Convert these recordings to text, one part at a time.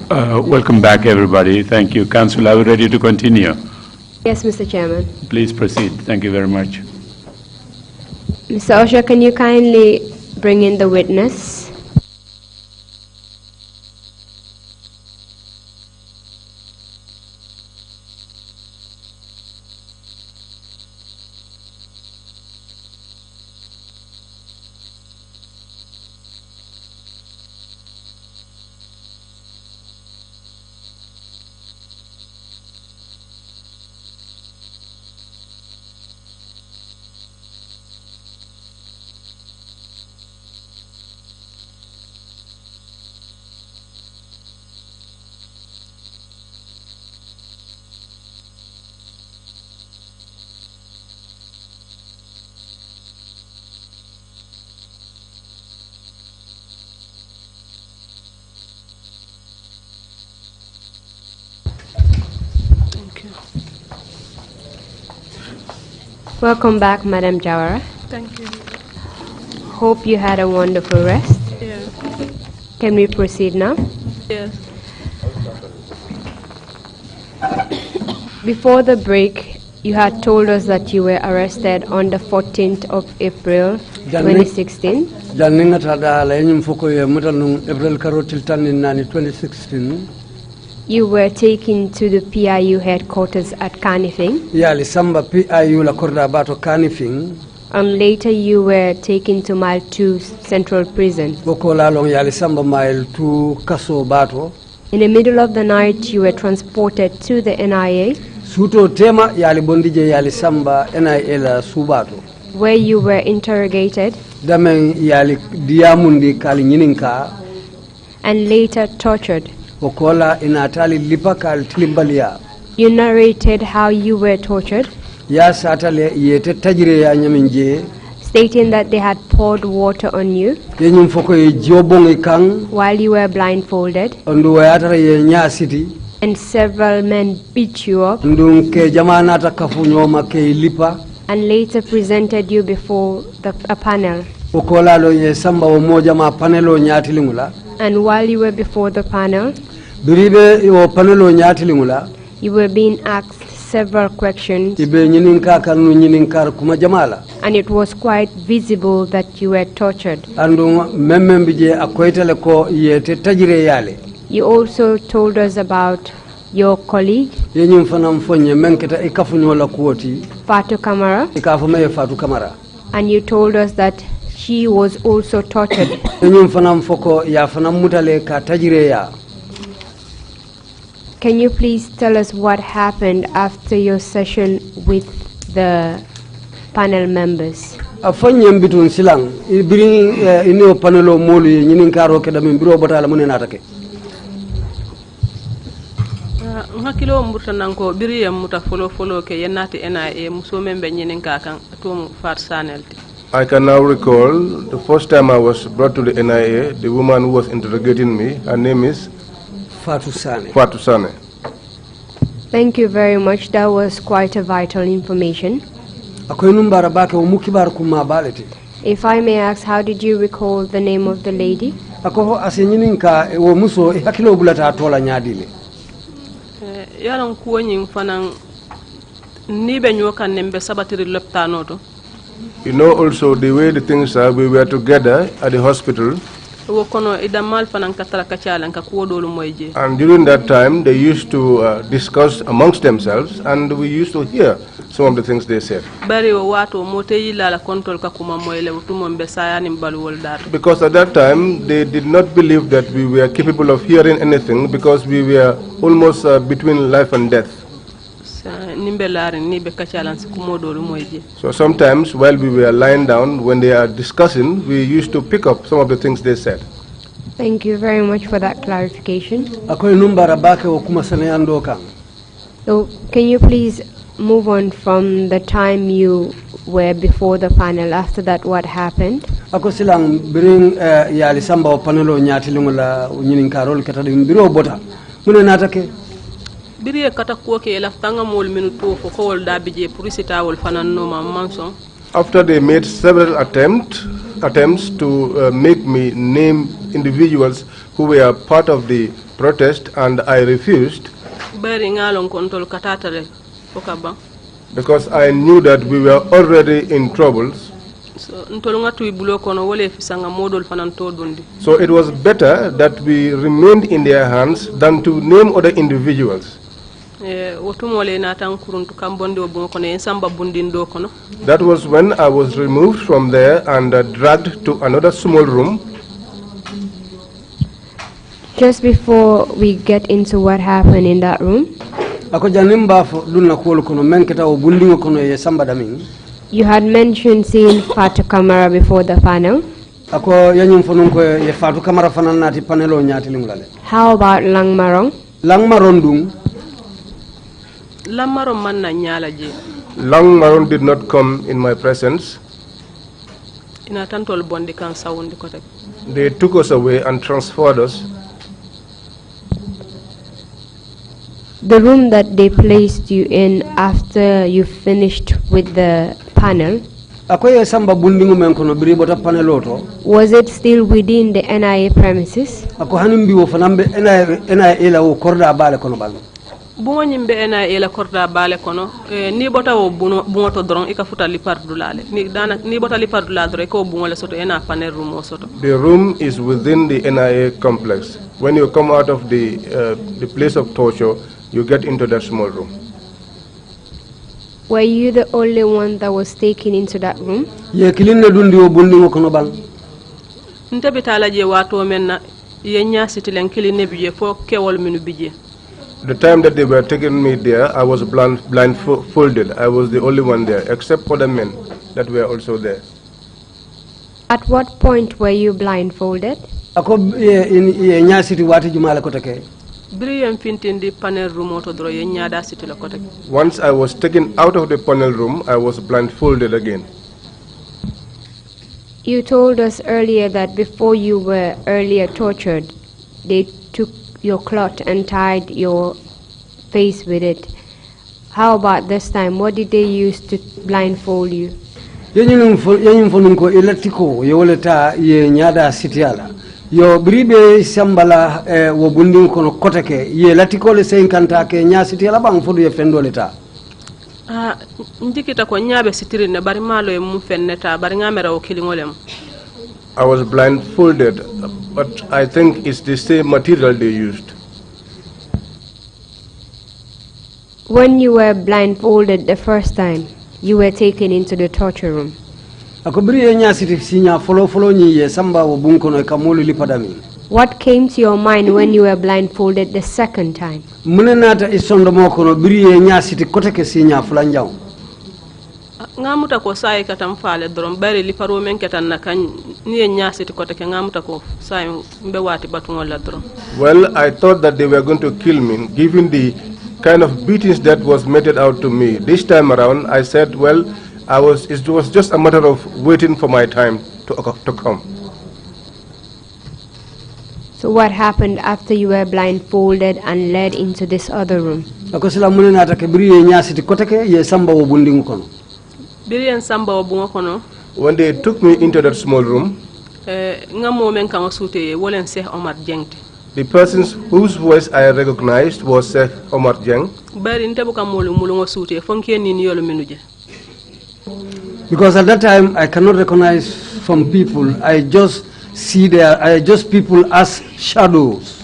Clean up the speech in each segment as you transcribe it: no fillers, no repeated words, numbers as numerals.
Welcome back, everybody. Thank you. Council, are we ready to continue? Yes, Mr. Chairman. Please proceed. Thank you very much. Mr. Osha, can you kindly bring in the witness? Welcome back, Madam Jawara. Thank you. Hope you had a wonderful rest. Yeah. Can we proceed now? Yes. Before the break, you had told us that you were arrested on the 14th of April, 2016. April 2016. You were taken to the PIU headquarters at Kanifing. Yali samba PIU la korda bato Kanifing. Later you were taken to Mile 2 Central Prison. Boko lalong yali samba Mile 2 Kaso bato. In the middle of the night, you were transported to the NIA. Suto tema yali bondije yali samba NIA la subato. Where you were interrogated. Damen yali diamundi kali nyininka. And later tortured. Okola inatali lipakal tilimbalia. You narrated how you were tortured. Ya satale yete tajire ya nyaminje. Stating that they had poured water on you. Yenyum foko ye jobong ikang. While you were blindfolded. Ondu wayatara ye nya city. And several men beat you up. Ndung ke jamana ta kafu nyoma ke lipa. And later presented you before a panel. Okola lo ye samba umoja ma panelo nyatilingula. And while you were before the panel, you were being asked several questions, and it was quite visible that you were tortured. You also told us about your colleague, Fatu Kamara, and you told us that she was also tortured. Can you please tell us what happened after your session with the panel members? Hakilo mburta nanko biri muta follow ke yenati NIA muso membe nyinin kakan tum fat sanelti. I can now recall the first time I was brought to the NIA, the woman who was interrogating me, her name is Fatu Sane. Fatu Sane. Thank you very much. That was quite a vital information. If I may ask, how did you recall the name of the lady? Yaran kuwanyin fanan ni benyoka nembe sabatiri leptanoto. You know also the way the things are, we were together at the hospital. And during that time, they used to discuss amongst themselves, and we used to hear some of the things they said. Because at that time, they did not believe that we were capable of hearing anything, because we were almost between life and death. So sometimes while we were lying down, when they are discussing, we used to pick up some of the things they said. Thank you very much for that clarification. So can you please move on from the time you were before the panel? After that, what happened? Biriye kata kuoke laftanga mol minuto fo kowol dabije purisita wol fanan no manson. After they made several attempts to make me name individuals who were part of the protest, and I refused bari ngalon kontol katatale fokaba because I knew that we were already in troubles. so ntol ngatu bulo kono wole fisanga modol fanan to dondi. So it was better that we remained in their hands than to name other individuals. That was when I was removed from there and dragged to another small room. Just before we get into what happened in that room, you had mentioned seeing Fatu Kamara before the panel. How about Lang Marong? Lang Marong Lang Maron did not come in my presence. They took us away and transferred us. The room that they placed you in after you finished with the panel, was it still within the NIA premises? Bungo nyimbe NIA la korda bale kono ni bota wo bungo to dron ika futa li pardulale ni bota li pardula dron ko bungo le soto ena panel room o soto. The room is within the NIA complex. When you come out of the place of torture, you get into that small room. Were you the only one that was taken into that room? Nte bitala je wato menna yenya sitilen kiline bije fo kewol minu bije. The time that they were taking me there, I was blindfolded. I was the only one there, except for the men that were also there. At what point were you blindfolded? Once I was taken out of the panel room, I was blindfolded again. You told us earlier that before you were earlier tortured, they took your cloth and tied your face with it. How about this time? What did they use to blindfold you? Yo bribe sambala wo bundin kono koteke ye latiko le senkanta ke nya sitiala bang fodu ye fendo leta ndikita ko nyaabe sitirine bari malo e mum fenneta bari ngamera o kilingolem. I was blindfolded, but I think it's the same material they used. When you were blindfolded the first time, you were taken into the torture room. What came to your mind when you were blindfolded the second time? Ngamuta ko sai katam fale drom bari li paro men ketan na kan ni nyasiti ko take ngamuta ko sai mbe wati batungol la drom. Well, I thought that they were going to kill me given the kind of beatings that was meted out to me. This time around I said, well, it was just a matter of waiting for my time to come. So what happened after you were blindfolded and led into this other room? When they took me into that small room, the person whose voice I recognized was Omar Jeng. Because at that time I cannot recognize some people. I just see people as shadows.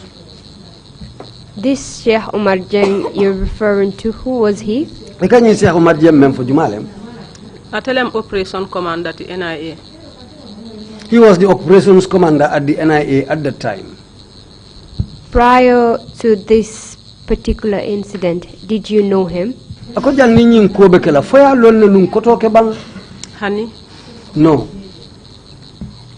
This Sheikh Omar Jeng you're referring to, who was he? I can you say Omar Jeng mem for Jumalem? Atelem operation commander at the NIA. He was the operations commander at the NIA at that time. Prior to this particular incident, did you know him? Honey? No.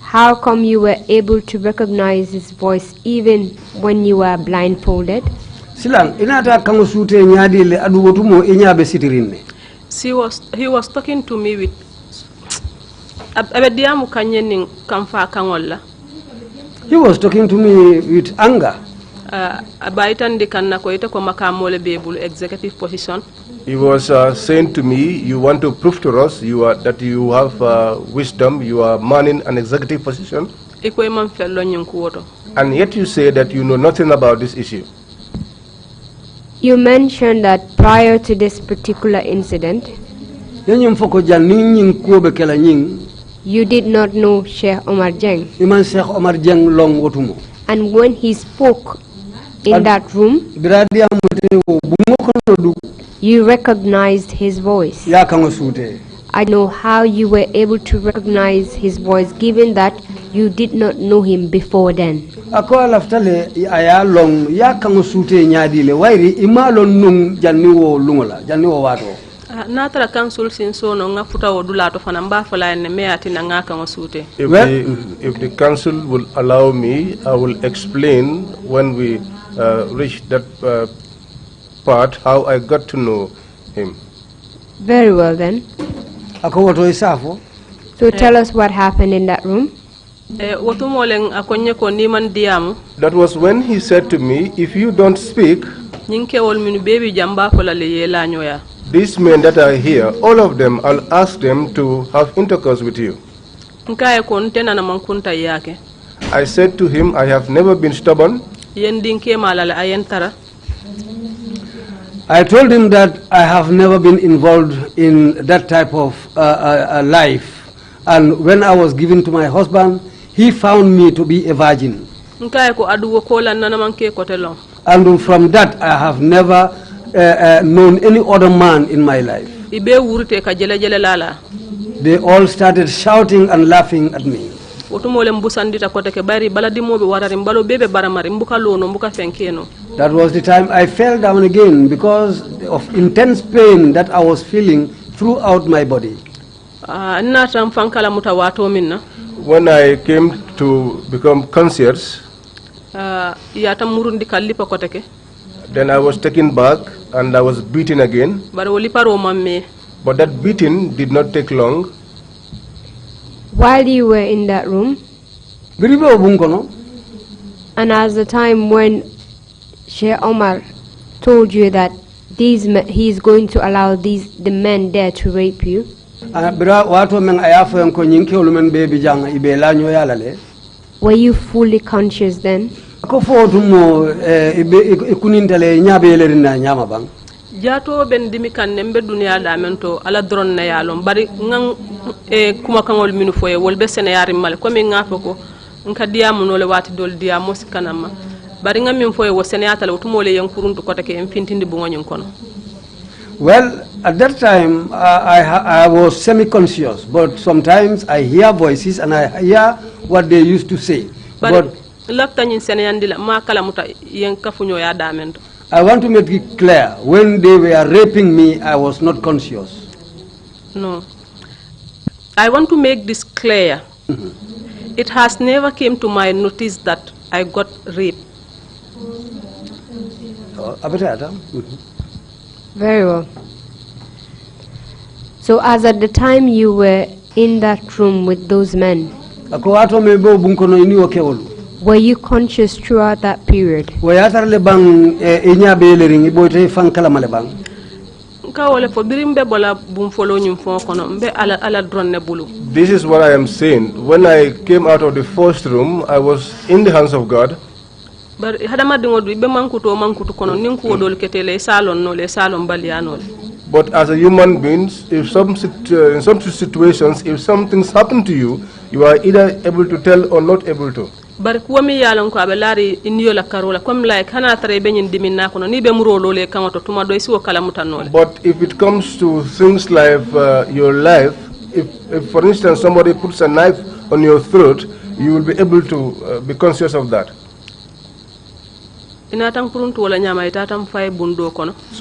How come you were able to recognize his voice even when you were blindfolded? He was talking to me with he was talking to me with anger. Executive position. He was saying to me, you want to prove to us that you have wisdom, you are man in an executive position. iko man fello nyin kuwoto. And yet you say that you know nothing about this issue. You mentioned that prior to this particular incident, Yenyum foko jan ning kuobe kela nying. you did not know Sheikh Omar Jeng. Iman Sheikh Omar Jeng long wotumo. And when he spoke in that room, Biradi amute wo bungokono du. you recognized his voice. Ya kango sute. I know how you were able to recognize his voice given that you did not know him before then. Ako alaftale aya long ya kango sute nyadile wairi imalon nung janni wo lungola janni wo wato. Natara council sin so no nga futa wo dulato fana mba fala ne me ati na nga kan sute. If the council will allow me, I will explain when we reach that part how I got to know him. Very well then. Ako woto isafo. So tell us what happened in that room. That was when he said to me, if you don't speak, these men that are here, all of them, I'll ask them to have intercourse with you. I said to him, I have never been stubborn. I told him that I have never been involved in that type of life. And when I was given to my husband, he found me to be a virgin. And from that, I have never known any other man in my life. They all started shouting and laughing at me. That was the time I fell down again because of intense pain that I was feeling throughout my body. When I came to become conscious, then I was taken back and I was beaten again. But that beating did not take long. While you were in that room, and as the time when Sheikh Omar told you that he is going to allow the men there to rape you, were you fully conscious then? Jato ben dimi kan nembe dunia da mento ala dron na yalom bari ngang kuma kangol minu foye wolbe sene yari mal ko mi ngafo ko nka diamu no le wati dol diamo sikanama bari ngam min foye wo sene atala utumole yankuruntu ko take en fintindi bu ngonyun kono. Well, at that time, I was semi-conscious, but sometimes I hear voices and I hear what they used to say. But I want to make it clear, when they were raping me, I was not conscious. No. I want to make this clear. It has never came to my notice that I got raped. Very well. So as at the time you were in that room with those men, were you conscious throughout that period? This is what I am saying. When I came out of the first room, I was in the hands of God. But as a human being, if in some situations, if something's happened to you, you are either able to tell or not able to. But if it comes to things like your life, if for instance somebody puts a knife on your throat, you will be able to be conscious of that. So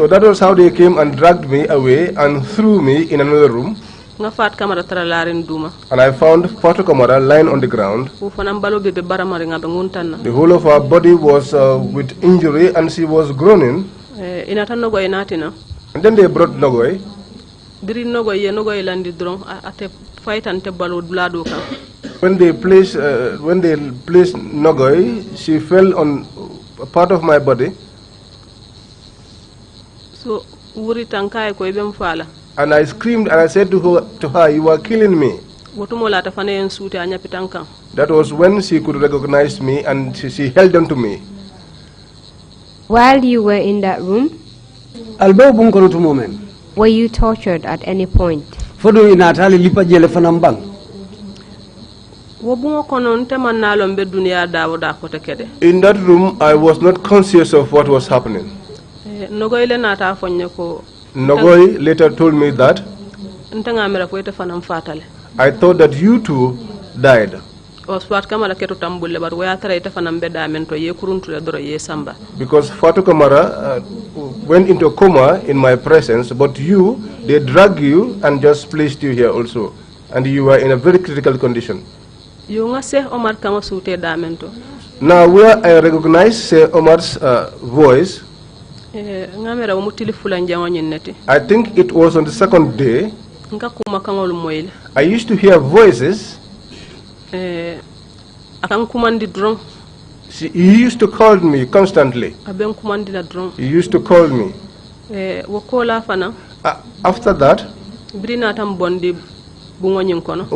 that was how they came and dragged me away and threw me in another room. And I found Fatu Kamara lying on the ground. The whole of her body was with injury and she was groaning. And then they brought Nogoi. When they placed Nogoi, she fell on a part of my body. And I screamed and I said to her, you are killing me. That was when she could recognize me and she held on to me. While you were in that room, were you tortured at any point? In that room, I was not conscious of what was happening. Nogoi later told me that I thought that you too died. Because Fatu Kamara went into a coma in my presence, but they dragged you and just placed you here also. And you were in a very critical condition. Now where I recognize Omar's voice, I think it was on the second day. I used to hear voices. He used to call me constantly. He used to call me. After that,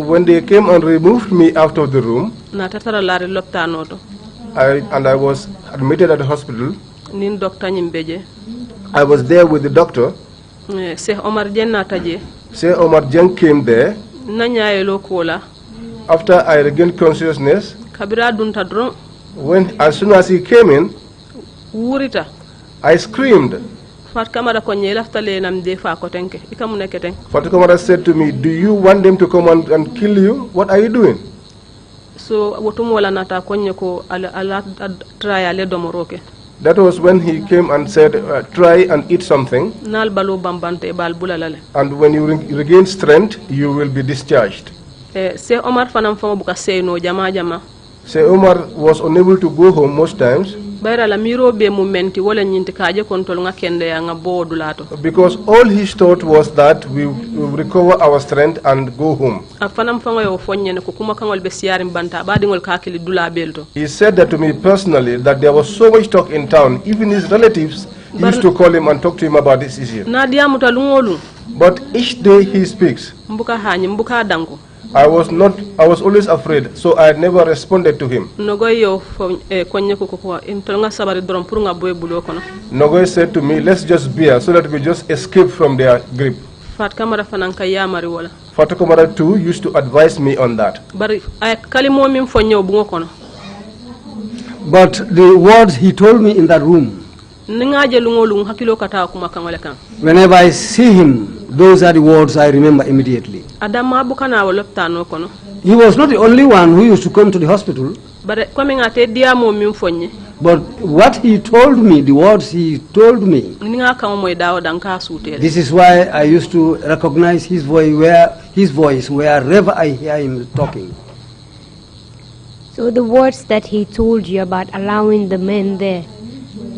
when they came and removed me out of the room, and I was admitted at the hospital, I was there with the doctor. Sheikh Omar Jeng came there. After I regained consciousness, as soon as he came in, I screamed. Fatu Kamara said to me, "Do you want them to come and kill you? What are you doing?" That was when he came and said, "Try and eat something. And when you regain strength, you will be discharged." Sheikh Omar was unable to go home most times because all his thought was that we will recover our strength and go home. He said that to me personally, that there was so much talk in town, even his relatives used to call him and talk to him about this issue. But each day he speaks, I was always afraid, so I never responded to him. Nogoi said to me, "Let's just bear so that we just escape from their grip." Fatu Kamara too used to advise me on that. But the words he told me in that room, whenever I see him, those are the words I remember immediately. He was not the only one who used to come to the hospital. But what he told me, the words he told me, this is why I used to recognize his voice wherever I hear him talking. So the words that he told you about allowing the men there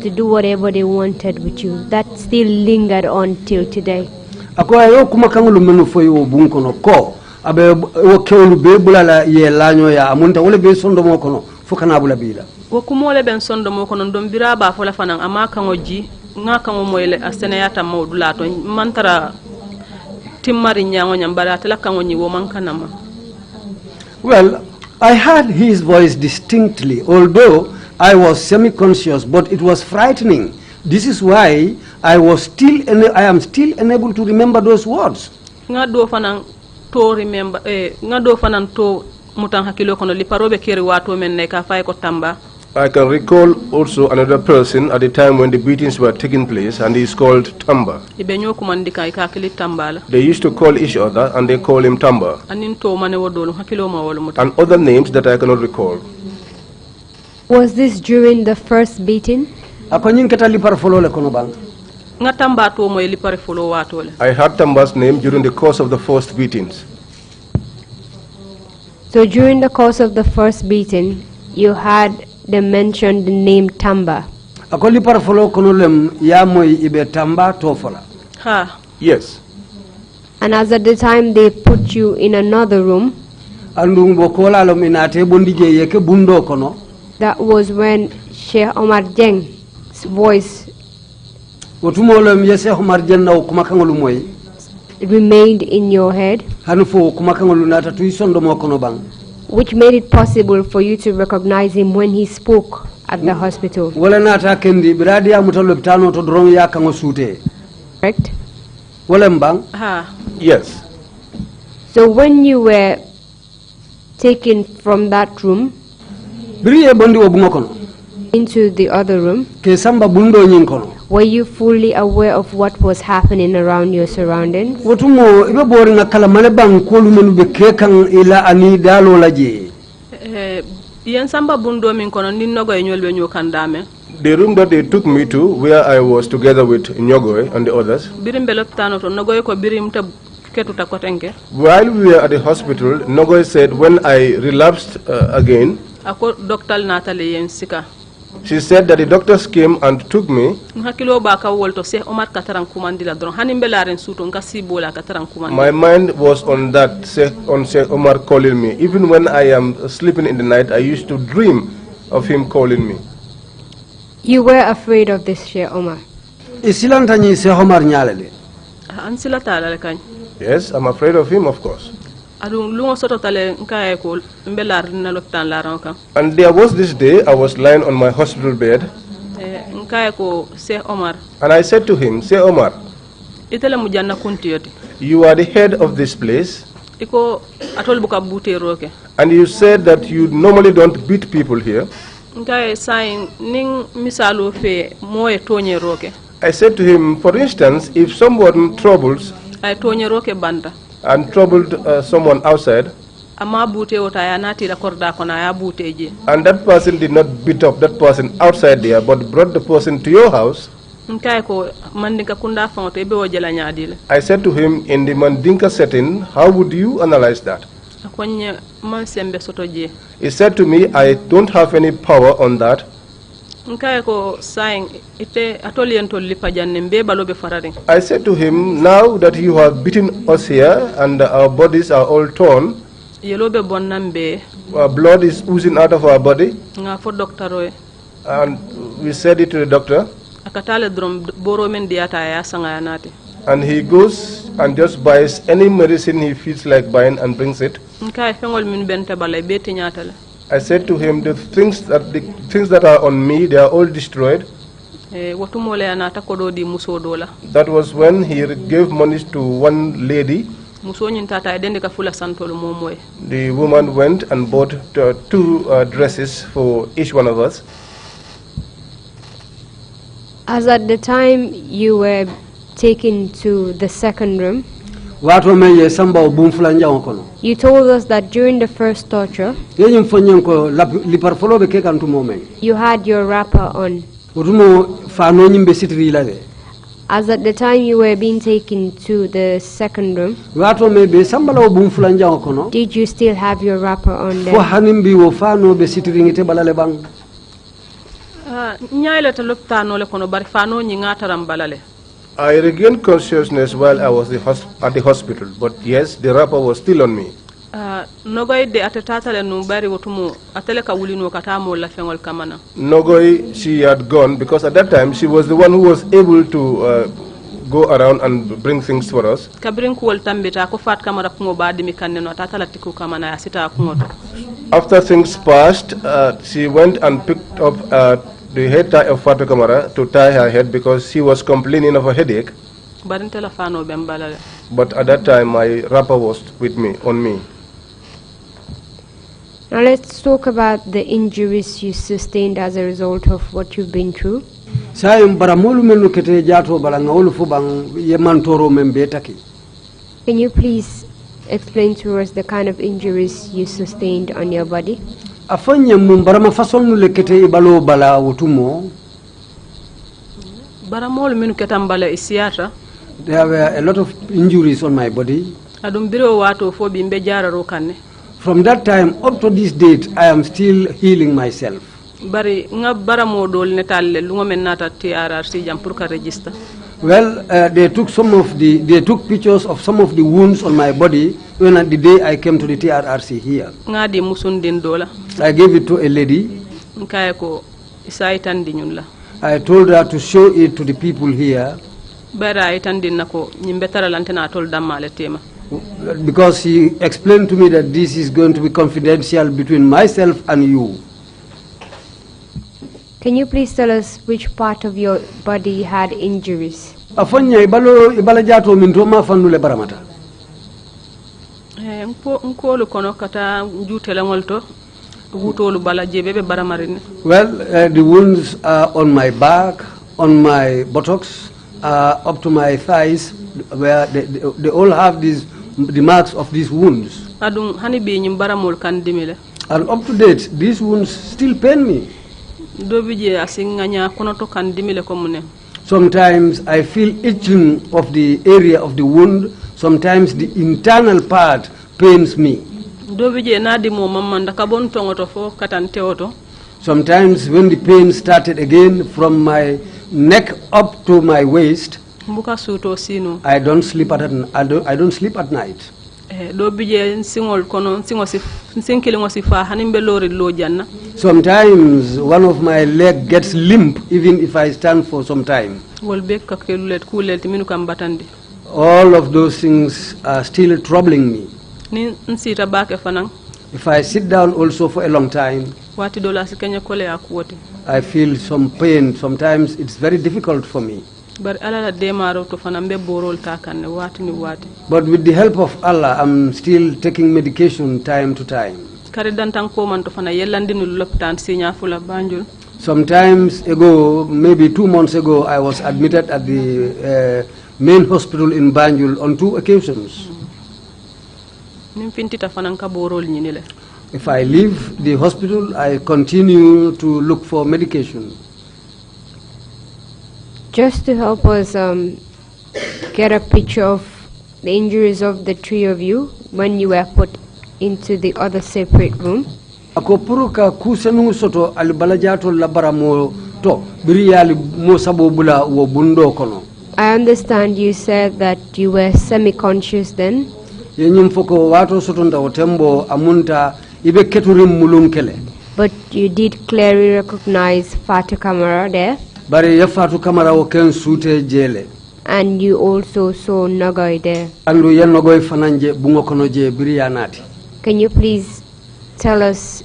to do whatever they wanted with you, that still lingered on till today. Ayo kumakangulu menu foi o bunkono ko abe o kewlu be bulala ye lanyo ya amunta wole be sondo mo kono fukana bula bila wo kumole ben sondo mo kono ndom bira ba fola fanan ama kango ji nga kango moyle asene yata mawdula to mantara timmari nyango nyambara tala kango nyi wo mankanama. Well, I heard his voice distinctly, although I was semi-conscious, but it was frightening. This is why I am still unable to remember those words. Nga do fanan to remember nga do fanan to mutan hakilo kono li parobe keri wato men ne ka fay ko tamba. I can recall also another person at the time when the beatings were taking place, and he is called Tamba. They used to call each other and they call him Tamba. And other names that I cannot recall. Was this during the first beating? I heard Tamba's name during the course of the first beatings. So during the course of the first beating, you had they mentioned the name Tamba. Yes. And as at the time they put you in another room, that was when Sheikh Omar Jeng's voice remained in your head, Hanufo kumakangolu nata tuisondo mokono bang. which made it possible for you to recognize him when he spoke at the hospital. Wala nata kendi biradi ya mutalo bitano to drong ya kango sute. Correct? Wala mbang. Ha. Yes. So when you were taken from that room Biriye bondi obumokono. into the other room, Ke samba bundo nyinkono. were you fully aware of what was happening around your surroundings? Wotumo ibe bori na kala mane bang kolu menu be kekan ila ani dalo laje. Yen samba bundo min kono ni nogo e nyolbe nyokandame. The room that they took me to, where I was together with Nyogoy and the others, Birim beloptano to nogo ko birim ta ketuta kotenge. while we were at the hospital, Nogoy said when I relapsed again, Ako doktal natale yen sika. she said that the doctors came and took me. Hakilo ba ka wolto se Omar kataran kumandi la dron hanim belaren suto nka sibola kataran kumandi. My mind was on that, on Sheikh Omar calling me. Even when I am sleeping in the night, I used to dream of him calling me. You were afraid of this Sheikh Omar. Isilanta ni se Omar nyalele. Ansila tala le kany. Yes, I'm afraid of him, of course. Adun lungo soto tale nka e ko mbelar na lopitan la ranka. And there was this day, I was lying on my hospital bed, Nka e ko Sheikh Omar. and I said to him, say Omar, Itele mujanna kuntiyoti. you are the head of this place, Iko atol buka bute roke. and you said that you normally don't beat people here. Nka e sain ning misalo fe moye tonye roke. I said to him, for instance, if someone troubles Ay tonye roke banda. and troubled someone outside, Ama bute ota ya nati la korda kona ya bute je. and that person did not beat up that person outside there, but brought the person to your house, Nka ko mandinka kunda fonto ebe wajela nyadile. I said to him, in the Mandinka setting, how would you analyze that? Akonye man sembe soto je. He said to me, I don't have any power on that. Nka ko sain ite atolien to lipa janne mbe balobe fararing. I said to him, now that you have beaten us here and our bodies are all torn, Yelobe bonnambe our blood is oozing out of our body, nga fo doktoro and we said it to the doctor, akatale drum boro men diata ya sanga ya nati. and he goes and just buys any medicine he feels like buying and brings it. Nka fengol min bente balay beti nyatale. I said to him, the things that are on me, they are all destroyed. Watu mole anata kodo di muso dola. That was when he gave money to one lady. Muso nyin tata edende ka fula santolo momoy. The woman went and bought two dresses for each one of us. As at the time you were taken to the second room, Wato me ye samba obumfula njango kono. you told us that during the first torture, Yenyim fonyenko lipar folo be kekan tumo men. you had your wrapper on. Wotumo fano nyimbe sitri ilade. As at the time you were being taken to the second room, Wato me be samba la obumfula njango kono. did you still have your wrapper on Fo there? hanimbi wo fano be sitri ngite balale bang. Nyaile ta loptano le kono bari fano nyi ngataram balale. I regained consciousness while I was at the hospital, but yes, the wrapper was still on me. Nogoy de atatata le no bari wotumo atele ka wulino katamo la fengol kamana. Nogoy, she had gone because at that time she was the one who was able to go around and bring things for us. Kabrin ko tambita ko fat kamara kungo badi mi kanne no tatala tiku kamana ya sita kungo. After things passed, she went and picked up the head tie of Fatu Kamara to tie her head because she was complaining of a headache. Barintela fano bembalale. But at that time, my wrapper was with me, on me. Now let's talk about the injuries you sustained as a result of what you've been through. Sayum baramolu menu kete jato balanga ulu fu bang ye mantoro membe taki. Can you please explain to us the kind of injuries you sustained on your body? Afanya mumbarama fason nu lekete ibalo bala wutumo. Baramol minu ketambala isiata. There were a lot of injuries on my body. Adum biro wato fo bimbe jararo kanne. From that time up to this date, I am still healing myself. Bari nga baramo dol netalle lungo men nata TRC jam pour ka register. Well, they took pictures of some of the wounds on my body when the day I came to the TRRC here. Nga di musundin dola. I gave it to a lady. Nkaye ko isaitan di ñun la. I told her to show it to the people here. bara itandin nako nyimbe taralante na tol damale tema. Because he explained to me that this is going to be confidential between myself and you. Can you please tell us which part of your body had injuries? Afanya ibala jato minto ma fanule baramata. Nkolu kono kata jutele ngolto wutolu bala jebebe baramarin. Well, the wounds are on my back, on my buttocks, up to my thighs, where they all have the marks of these wounds. Adun hani bi nyim baramol kan dimile. And up to date, these wounds still pain me. Dobije asinganya kono to kan dimile komune. Sometimes I feel itching of the area of the wound. Sometimes the internal part pains me. Dobije nadi mo mamanda kabon tongoto fo katante oto. Sometimes when the pain started again from my neck up to my waist, Mbuka suto sino. I don't sleep at night. Dobije singol kono sinkili ngosifa hanimbe lori lo janna. Sometimes one of my leg gets limp even if I stand for some time. Wolbe kakelulet kulet minu kam batandi. All of those things are still troubling me. Ni nsita bake fanang. If I sit down also for a long time, Wati dola sikenya kole akuoti. I feel some pain. Sometimes it's very difficult for me. Bar ala demaro to fanambe borol takanne wati ni wati. But with the help of Allah, I'm still taking medication time to time. Kare dantan ko man to fana yellandinu lopitan sinya fula banjul. Sometimes ago, maybe 2 months ago, I was admitted at the main hospital in Banjul on 2 occasions. Nimfintita fananka borol nyinile. If I leave the hospital, I continue to look for medication. Just to help us get a picture of the injuries of the 3 of you when you were put into the other separate room. Ako puruka kusenu soto alibalajato labara mo to biriyali mo sabo bula wo bundo kono. I understand you said that you were semi-conscious then. Yenyim foko wato soto nda otembo amunta ibe keturim mulunkele. But you did clearly recognize Fatu Kamara there. Bari ya Fatu Kamara wo ken sute jele. And you also saw Nogoy there. Andu ya Nogoy fananje bungo kono je biriyanati. Can you please tell us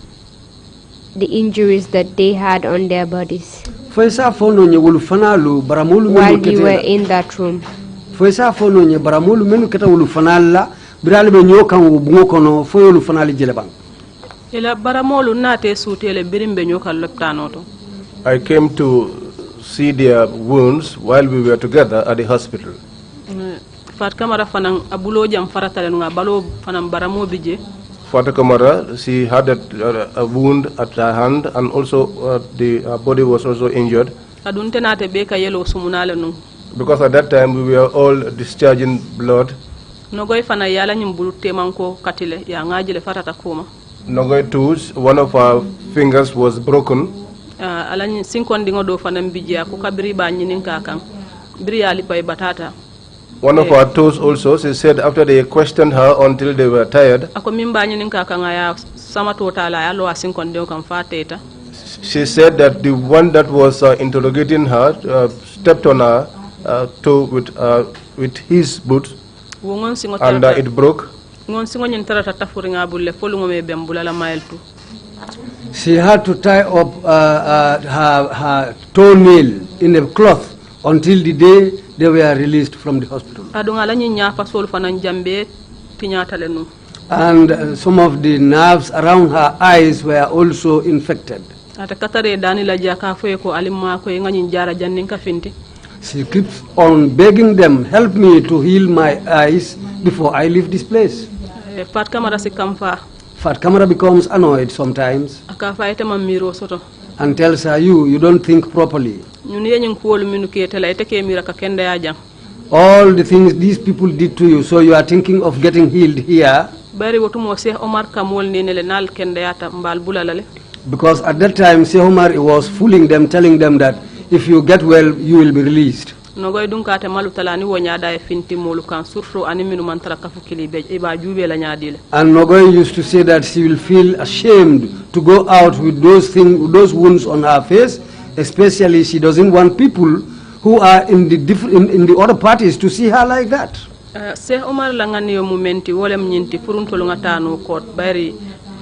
the injuries that they had on their bodies Foisa fono nye wulu fanalu baramulu while menu you were ketela. in that room? Foisa fono nye baramulu menu keta wulu fanala birali be nyoka wo bungo kono fo wulu fanali jele bang. Ila baramolu nate sutele birimbe nyoka loptanoto. I came to see their wounds while we were together at the hospital. Fat Kamara fanang abulo jam faratale nga balo fanam baramo bije. Fata Kamara, she had a wound at her hand, and also the body was also injured. Adunte nate beka yelo sumunale nung. Because at that time we were all discharging blood. Nogoy fana yala nyimbulu temanko katile ya ngajile fatata kuma. Nogoy too, one of our fingers was broken. Alani sinkondingo do fana mbije akuka biri ba nyinin kakang. Biri yali pay batata. One of our toes also, she said after they questioned her until they were tired, ako mimba nyinin kakang ya sama totala ya lo asinkondingo kan fateta. she said that the one that was interrogating her stepped on her toe with his boot, and it broke. She had to tie up her toenail in a cloth until the day they were released from the hospital. And some of the nerves around her eyes were also infected. She keeps on begging them, help me to heal my eyes before I leave this place. Fat Kamara becomes annoyed sometimes and tells her, you don't think properly. All the things these people did to you, so you are thinking of getting healed here. Because at that time, Sheikh Omar was fooling them, telling them that if you get well, you will be released. And Nogoy used to say that she will feel ashamed to go out with those wounds on her face, especially she doesn't want people who are in the other parties to see her like that. Sheikh Omar langani yo momenti wolem nyinti furunto ngatanu court bari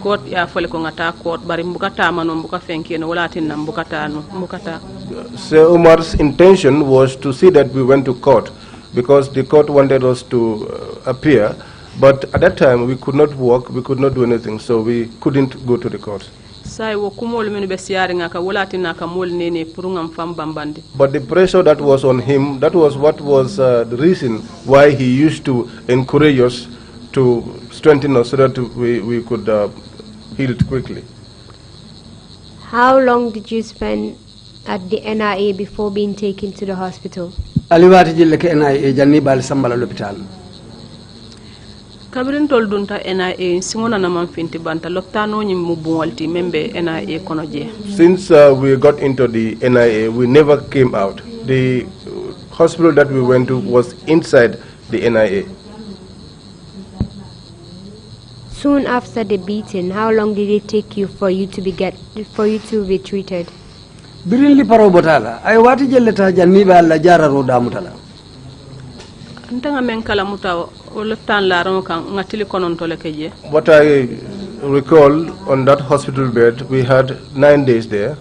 court ya fole ko ngata court bari mbukata mano mbuka fenkeno wala tinna mbukata no mbukata. Sheikh Omar's intention was to see that we went to court because the court wanted us to appear, but at that time we could not walk, we could not do anything, so we couldn't go to the court. But the pressure that was on him, that was what was the reason why he used to encourage us to strengthen us so that we could heal it quickly. How long did you spend at the NIA before being taken to the hospital? Aliwati jille ke NIA janni bal sambala l'hôpital. Kabirin tol dunta NIA singona na manfinti banta loptano nyi mubunwalti membe NIA konoje. Since we got into the NIA, we never came out. The hospital that we went to was inside the NIA. Soon after the beating, how long did it take you for you to be treated? Birin li paro botala ay wati jelleta janni ba alla jara roda mutala. Ntanga men kala muta leftan la ron kan ngatili konon tole keje. What I recall, on that hospital bed, we had 9 days there.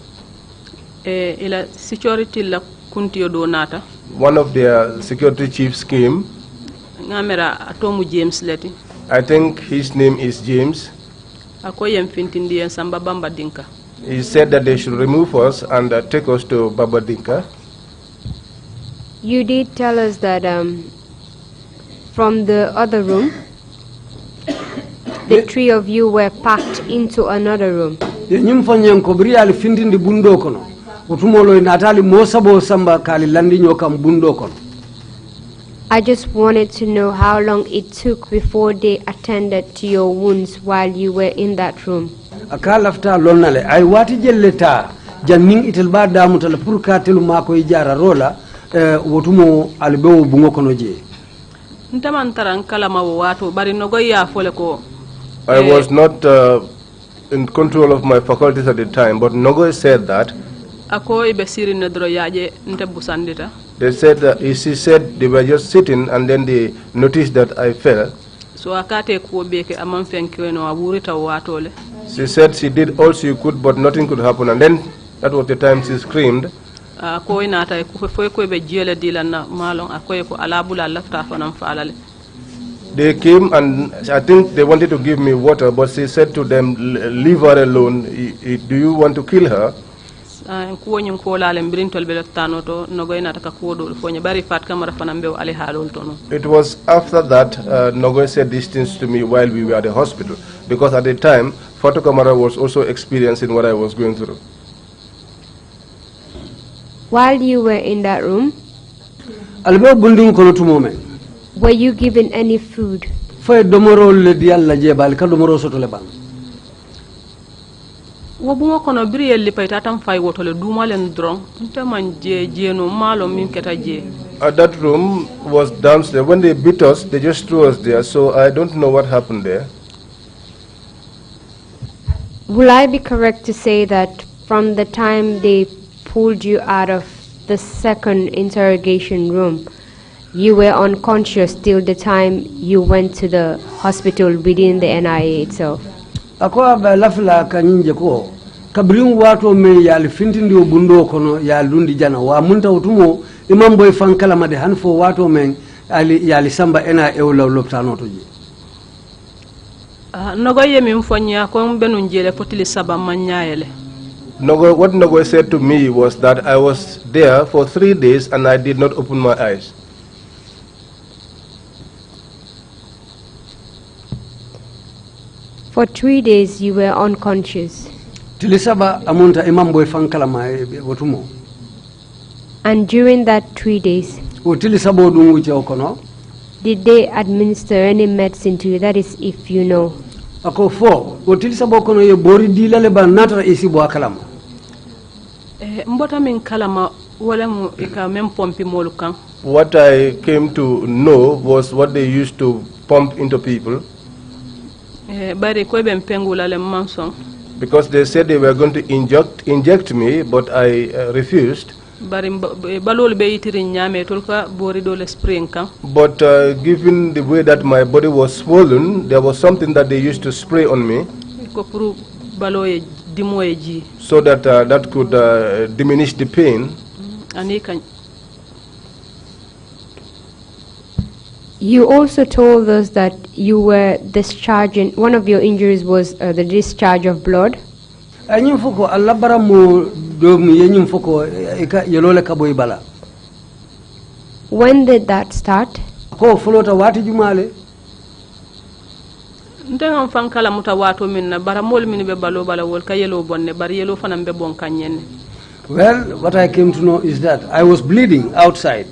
Ila security la kuntiyo do nata. One of their security chiefs came. Ngamera atomu James leti. I think his name is James. Akoyem fintindi en samba Babanding. He said that they should remove us and take us to Babanding. You did tell us that from the other room, the three of you were packed into another room. Nyim fanyen ko bri al findindi bundo kono. Utumolo natali mosabo samba kali landi nyokam bundo kono. I just wanted to know how long it took before they attended to your wounds while you were in that room. Akala afta lonale ay wati jelleta janning itel ba damutal pour ka telu mako ijara rola wotumo albewo bungo kono je. Ntamantaran kala mawato bari nogo ya fole ko. I was not in control of my faculties at the time, but Nogo said that. Ako ibesiri nedro yaje nte busandita. They said she said they were just sitting and then they noticed that I fell. So akate kuobeke amam fenkeno aburita watole. She said she did all she could, but nothing could happen, and then that was the time she screamed. Ko inata ko foi ko be jele dilana malon akoy ko alabula lafta fanam falale. They came and I think they wanted to give me water, but she said to them, leave her alone. Do you want to kill her? It was after that Nogoy said these things to me while we were at the hospital, because at the time Fatou Kamara was also experiencing what I was going through. While you were in that room, were you given any food? Wobungo kono briel lipay tatam fay wotole dumalen drong ntaman je no malo min keta je. That room was downstairs. When they beat us, they just threw us there, so I don't know what happened there. Will I be correct to say that from the time they pulled you out of the second interrogation room, you were unconscious till the time you went to the hospital within the NIA itself? Ako ba lafla kanyinje ko kabrin wato me yal fintindi o bundo kono ya lundi jana wa munta utumo imam boy fankala made hanfo wato men ali yali samba ena ewla loptano to ji. Nogoye mi mfonya ko mbenu njele potili saba manyayele. What Nogoy said to me was that I was there for 3 days and I did not open my eyes. For 3 days you were unconscious. And during that 3 days, did they administer any medicine to you? That is, if you know. What I came to know was what they used to pump into people. Because they said they were going to inject me, but I refused. bari balol be yitiri nyame tolka bori dole spring kan. But given the way that my body was swollen, there was something that they used to spray on me Ko pour baloye dimoye ji. so that that could diminish the pain. Ani kan. You also told us that you were discharging, one of your injuries was the discharge of blood. Anyum foko Allah baramu dom yenyum foko yelole kaboy bala. When did that start? Ko folota wati jumale. Ndengam fankala muta wato minna bara mol min be balo bala wol ka yelo bonne bar yelo fanam be bon kanyenne. Well, what I came to know is that I was bleeding outside,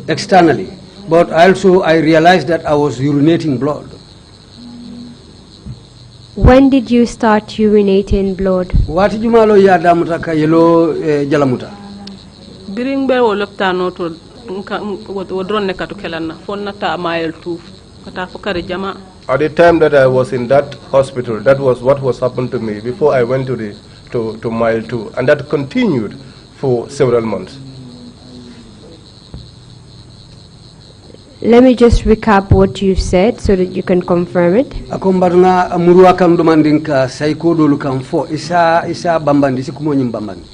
externally, but also I realized that I was urinating blood. When did you start urinating blood? Wati jumalo ya damuta ka yelo jalamuta. Biring be wo loptano to wo dronne katu kelanna fonna ta mayel tuf kata fokari jama. At the time that I was in that hospital, that was what was happened to me before I went to mile 2, and that continued for several months. Let me just recap what you've said so that you can confirm it. Akombarna murua kam domandinka saiko dolu kam fo isa bambandi sikumo nyim bambandi.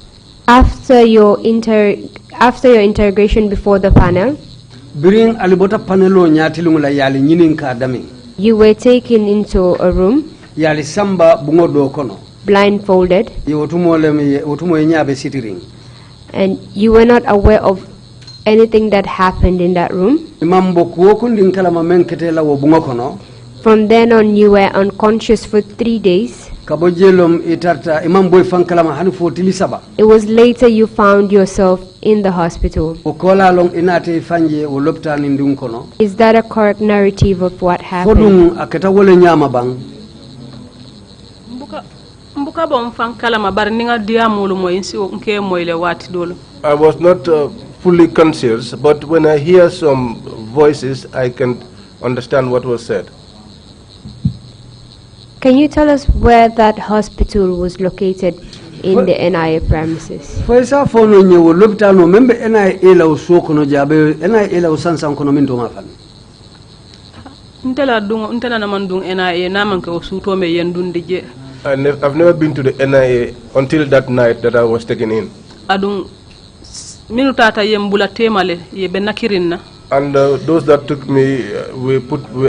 After your interrogation before the panel, Biring alibota panelo nyati lumula yali nyininka dami. you were taken into a room, Yali samba bungo do kono. blindfolded, Otumo nyabe sitiring. and you were not aware of anything that happened in that room. Imambo kuokundi nkala menketela wo bungo kono. From then on, you were unconscious for 3 days. Kabojelom itarta imam boy fankalama hani fotili saba. It was later you found yourself in the hospital. Okola long inate fanje wo loptani ndun kono. Is that a correct narrative of what happened? Fodum aketa wole nyama bang. Mbuka bon fankala ma bar ninga diamulu mo insi nke moyle wati dolo. I was not fully conscious, but when I hear some voices, I can understand what was said. Can you tell us where that hospital was located in the NIA premises? Faisa fono nyewo loptano membe NIA la usokono jabe NIA la usansa kono minto mafan. Ntela na mandung NIA na manke osuto me yendundi je. I've never been to the NIA until that night that I was taken in. Adung minutata yembula temale ye benakirinna. And those that took me,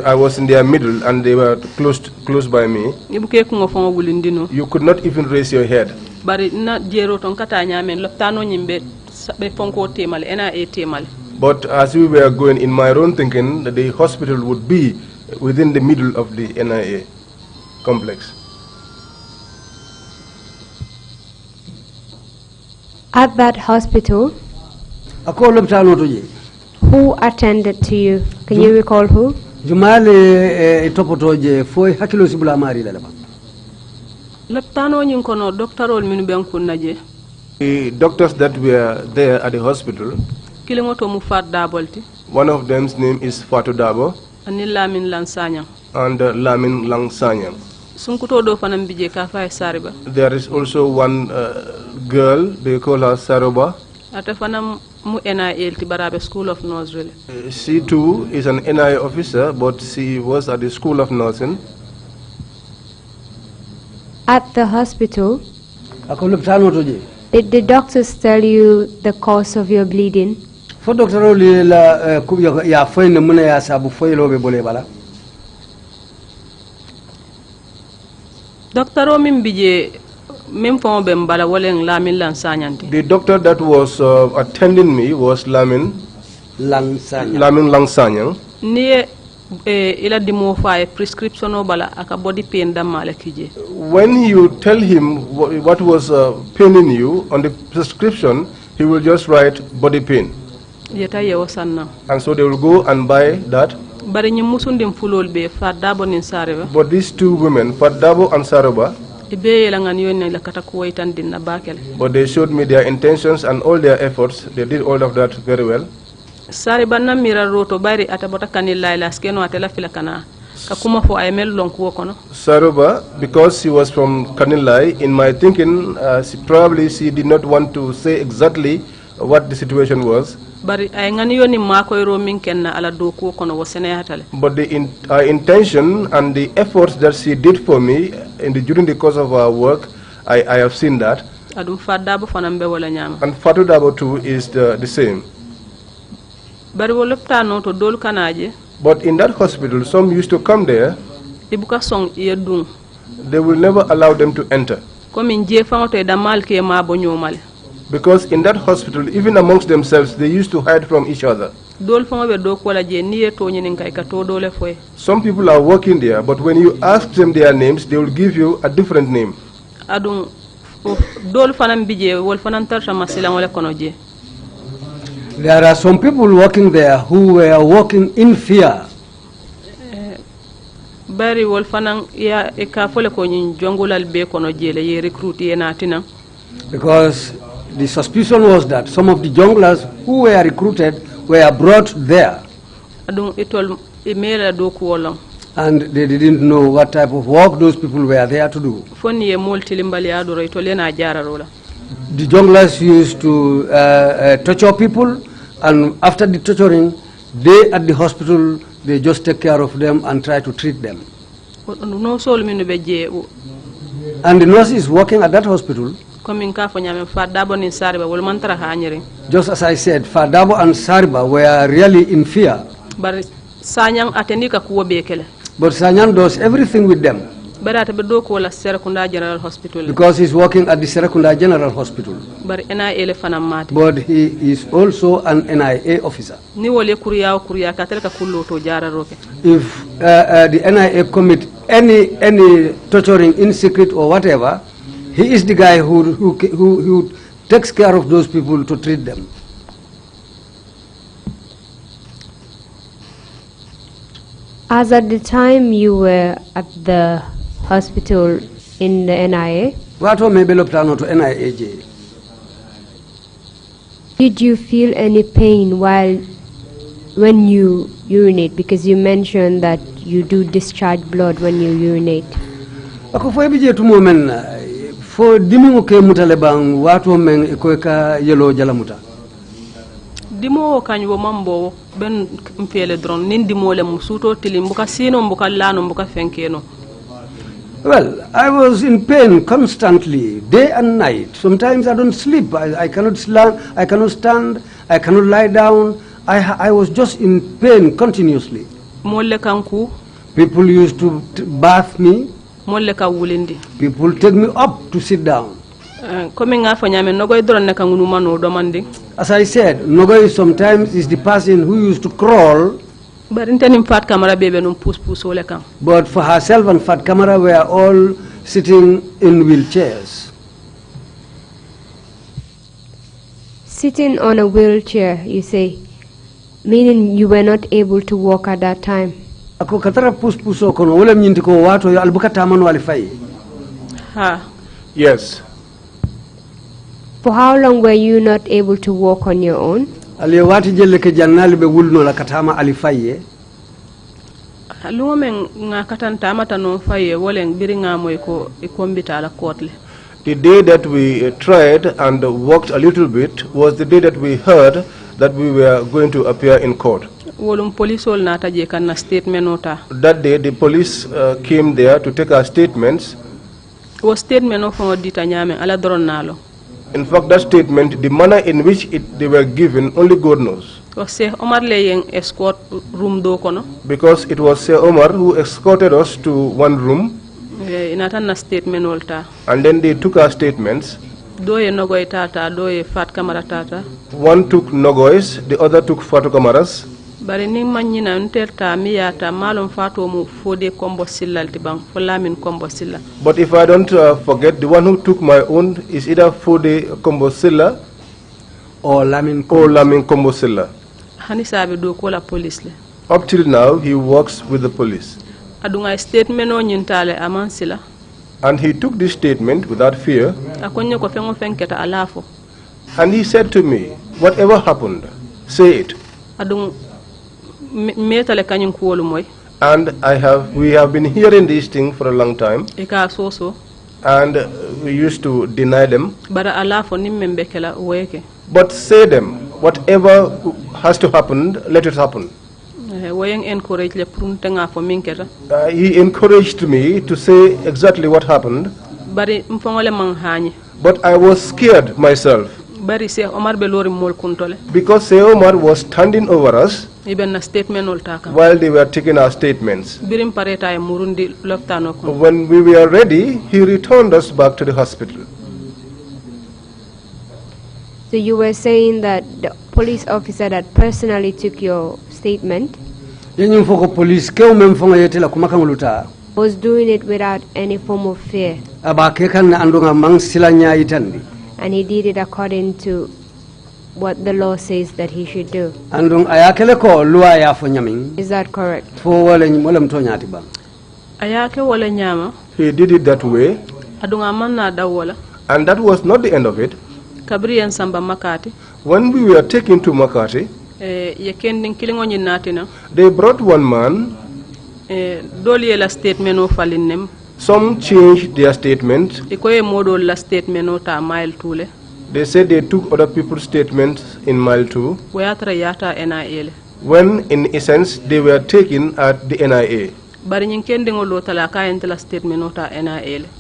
I was in their middle, and they were close by me. You could not even raise your head. But as we were going, in my own thinking, the hospital would be within the middle of the NIA complex. At that hospital, who attended to you? Can you recall who? Jumale topotoje foi hakilo sibula mari lalaba. Leptano nyinkono doctorol minu benkunnaje. The doctors that were there at the hospital, kilingoto mu fat dabolti. One of them's name is Fatou Dabo. Ani Lamin Lansanyang. And Lamin Langsanyang. Sunkuto do fanam bije ka fay Sariba. There is also one girl, they call her Saroba. Ate fanam mu NIA Barabe School of Nurse really. She too is an NIA officer, but she was at the School of Nursing. At the hospital, did the doctors tell you the cause of your bleeding? For Dr. la ya foi ne muna ya sabu foi lobe bole bala. Doctor Omim bije mem fo be mbala wolen Lamin Lansanyanti. The doctor that was attending me was Lamin Langsanyang. Ni ila dimo fa prescription o bala aka body pain damale kije. When you tell him what was paining you on the prescription, he will just write body pain. Yeta ye wasanna. And so they will go and buy that. Bari ñi musundim fulol be Fadabo nin Sareba. But these two women, Fadabo and Saroba, but they showed me their intentions and all their efforts. They did all of that very well. Saroba, because she was from Kanilai, in my thinking, she did not want to say exactly what the situation was. Bari ay ngani yoni makoy ro min kenna ala do ko kono wo seneyatale. But the intention and the efforts that she did for me during the course of our work, I have seen that. Adum fadabo fanam be wala nyama. And Fatou Dabo too is the same. Bari wo loptano to dol kanaje. But in that hospital, some used to come there. Ibuka song yedung. They will never allow them to enter. Komin je fangoto damal ke ma bo nyomale. Because in that hospital, even amongst themselves, they used to hide from each other. Some people are working there, but when you ask them their names, they will give you a different name. There are some people working there who were working in fear. Because the suspicion was that some of the junglers who were recruited were brought there. And they didn't know what type of work those people were there to do. The junglers used to torture people, and after the torturing, they at the hospital, they just take care of them and try to treat them. And the nurses working at that hospital, just as I said, Fadabo and Sariba were really in fear. But Sanyang does everything with them. Because he's working at the Serekunda General Hospital. But he is also an NIA officer. If the NIA commit any torturing in secret or whatever, he is the guy who takes care of those people to treat them. As at the time you were at the hospital in the NIA, did you feel any pain when you urinate? Because you mentioned that you do discharge blood when you urinate. Fo dimu ke mutale bang wato men ikoeka yelo jalamuta. Dimo kanyo mambo ben mfele dron nin dimo le musuto tilimbuka sino mbuka lano mbuka fenkeno. Well, I was in pain constantly, day and night. Sometimes I don't sleep. I cannot stand. I cannot lie down. I was just in pain continuously. Molle kanku. People used to bath me. People take me up to sit down. As I said, Nogoi sometimes is the person who used to crawl. But for herself and Fat Kamara were all sitting in wheelchairs. Sitting on a wheelchair, you say, meaning you were not able to walk at that time. Ako katara puspuso kono wala mnyinti ko watu yo albukata manu alifai. Yes. For how long were you not able to walk on your own? Ali wati jelle ke jannali be wulno la katama alifai. Luomen nga katanta mata no faye wolen biringa moy ko ikombita la kotle. The day that we tried and walked a little bit was the day that we heard that we were going to appear in court. That day, the police came there to take our statements. In fact, that statement, the manner in which they were given, only God knows. Because it was Sir Omar who escorted us to one room. And then they took our statements. One took Nogoy's, the other took Fatou Kamara's. But if I don't forget, the one who took my own is either Fode Kombosilla or Lamin Kombosilla. Up till now, he works with the police. And he took this statement without fear. And he said to me, whatever happened, say it. And we have been hearing these things for a long time. And we used to deny them. But say them, whatever has to happen, let it happen. He encouraged me to say exactly what happened. But I was scared myself. Because Sheikh Omar was standing over us while they were taking our statements. When we were ready, he returned us back to the hospital. So you were saying that the police officer that personally took your statement was doing it without any form of fear, and he did it according to what the law says that he should do. Is that correct? He did it that way, and that was not the end of it. When we were taken to Makati, they brought one man. Some changed their statement. They said they took other people's statements in mile 2, when in essence they were taken at the NIA.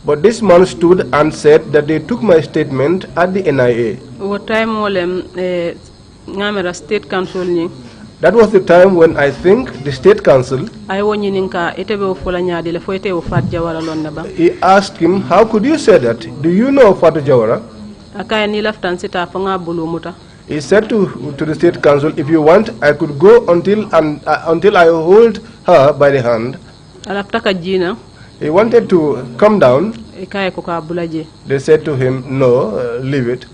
But this man stood and said that they took my statement at the NIA. That was the time when I think the State Council, he asked him, how could you say that? Do you know Fatu Jawara? He said to the State Council, if you want, I could go until I hold her by the hand. He wanted to come down. They said to him, no, leave it.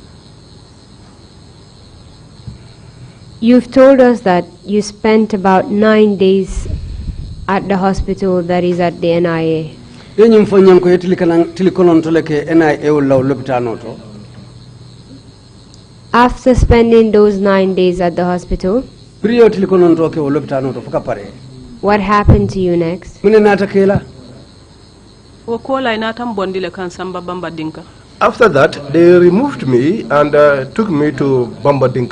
You've told us that you spent about 9 days at the hospital that is at the NIA. After spending those 9 days at the hospital, what happened to you next? After that, they removed me and took me to Babanding.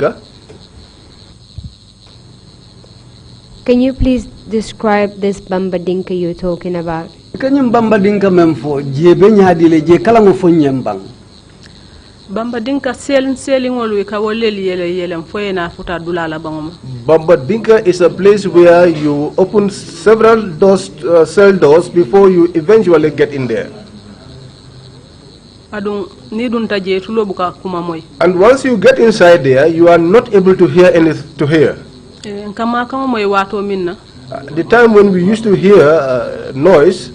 Can you please describe this Babanding you're talking about? Babanding is a place where you open several doors, cell doors before you eventually get in there. And once you get inside there, you are not able to hear anything to hear. The time when we used to hear noise,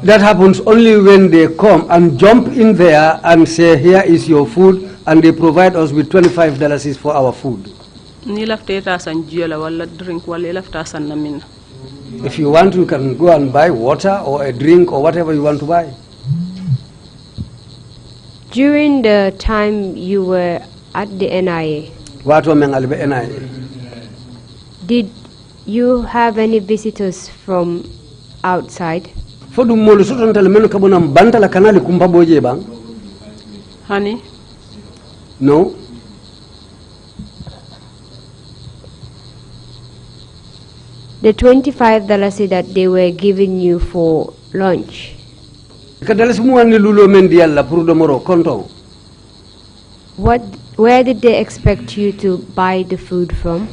that happens only when they come and jump in there and say, here is your food, and they provide us with $25 for our food. If you want, you can go and buy water or a drink or whatever you want to buy. During the time you were at the NIA, did you have any visitors from outside? Honey? No. The $25 that they were giving you for lunch, where did they expect you to buy the food from?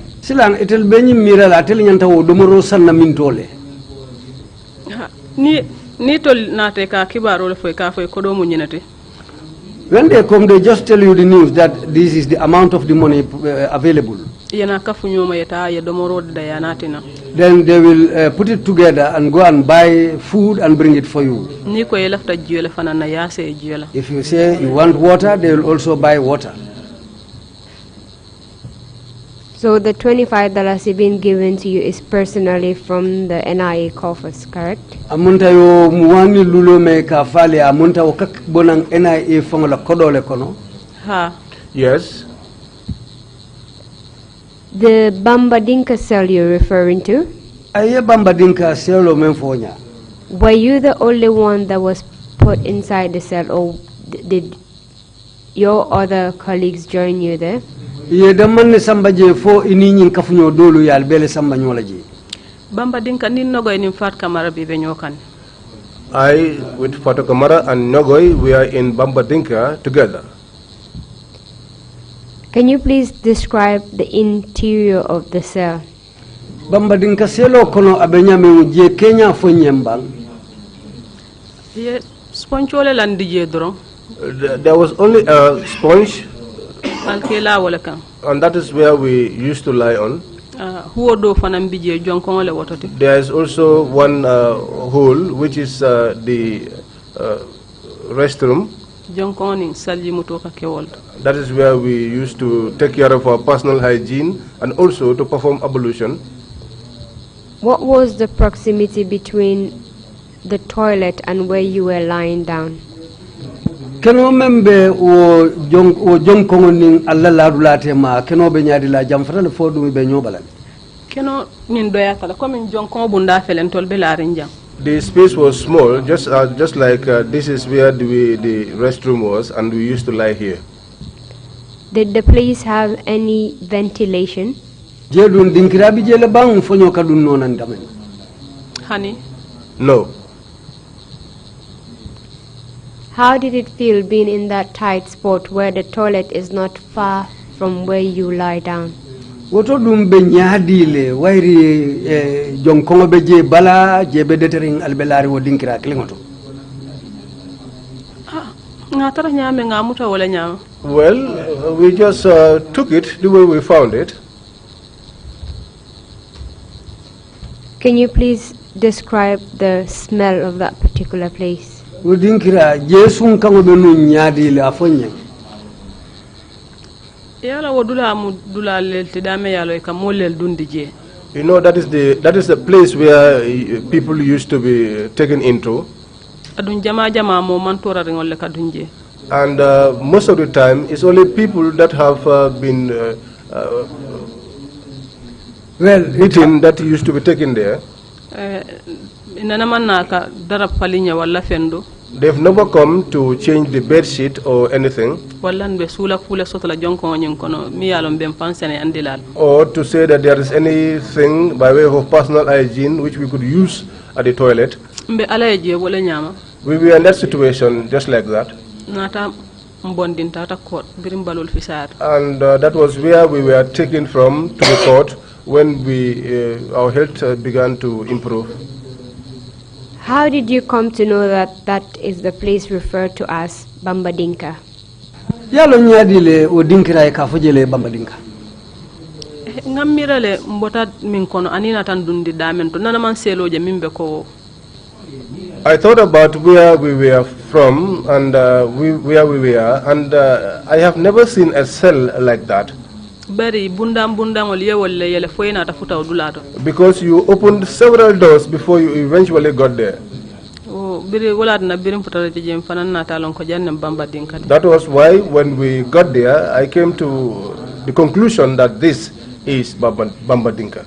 When they come, they just tell you the news that this is the amount of the money available. Then they will put it together and go and buy food and bring it for you. If you say you want water, they will also buy water. So the $25 being given to you is personally from the NIA coffers, correct? Amunta yo muwani lulo me ka fale amunta wakak bonang NIA fongola kodole kono. Ha. Yes. The Babanding cell you're referring to? Aye Babanding cell o menfonya. Were you the only one that was put inside the cell, or did your other colleagues join you there? Ye damanne samba je fo ini nyin kafunyo dolu yal bele samba nyola je. Babanding kan nin nogoy nin fat kamara bi be ñokan. I, with Fatou Kamara and Nogoy, we are in Babanding together. Can you please describe the interior of the cell? Babanding selo kono abenyame je Kenya fo nyembang. Ye sponchole lan dije dron. There was only a sponge, Alkela wala kan. and that is where we used to lie on. Huo do fanam bije jonkon le wototi. There is also one hole, which is the restroom. Jonkon ning salji muto ka kewol. That is where we used to take care of our personal hygiene and also to perform ablution. What was the proximity between the toilet and where you were lying down? Keno membe wo jong kongo ning alla la dulate ma keno be nyaadi la jam fatale fo dum be nyobala. Keno nin doya kala ko min jonkon bunda felen tol be larin jam. The space was small, just like this is where the restroom was, and we used to lie here. Did the place have any ventilation? Je dun dinkirabi je le bang fo nyoka dun nonan damen. Honey, No. How did it feel being in that tight spot where the toilet is not far from where you lie down? Woto dum be nyaadi le wairi jong kongo be je bala je be detering albelari wo dinkira klingoto. nga tara nyame nga muta wala nyama. Well, we just took it the way we found it. Can you please describe the smell of that particular place? Wo dinkira je sun kango be nu nyaadi le afonye. Yala wodula mu dula lelti dame yalo ka molel dundi je. You know, that is the place where people used to be taken into. Adun jama jama mo man tora ringol le kadunje. And most of the time, it's only people that have been eaten that used to be taken there. Inana man naka darab palinya wala fendo. They've never come to change the bed sheet or anything. Wala nbe sula fula sotla jonko nyin kono mi yalom bem pansene andilal. Or to say that there is anything by way of personal hygiene which we could use at the toilet. Mbe alaje wala nyama. We were in that situation just like that. Nata mbondin tata court birim balol fisar. And that was where we were taken from to the court when our health began to improve. How did you come to know that that is the place referred to as Babanding? Yalo nyaadi le wo dinkira e ka fo jele Babanding. Ngamira le mbota min kono anina tan dundi damen to nana man seloje mimbe ko. I thought about where we were from and where we were, and I have never seen a cell like that. Bari bundam ngol yewole yele foyna ta futa dulato. Because you opened several doors before you eventually got there. Oh, biri wala na birim futa jem fanan na talon ko jannem Babanding kan. That was why when we got there, I came to the conclusion that this is Babanding.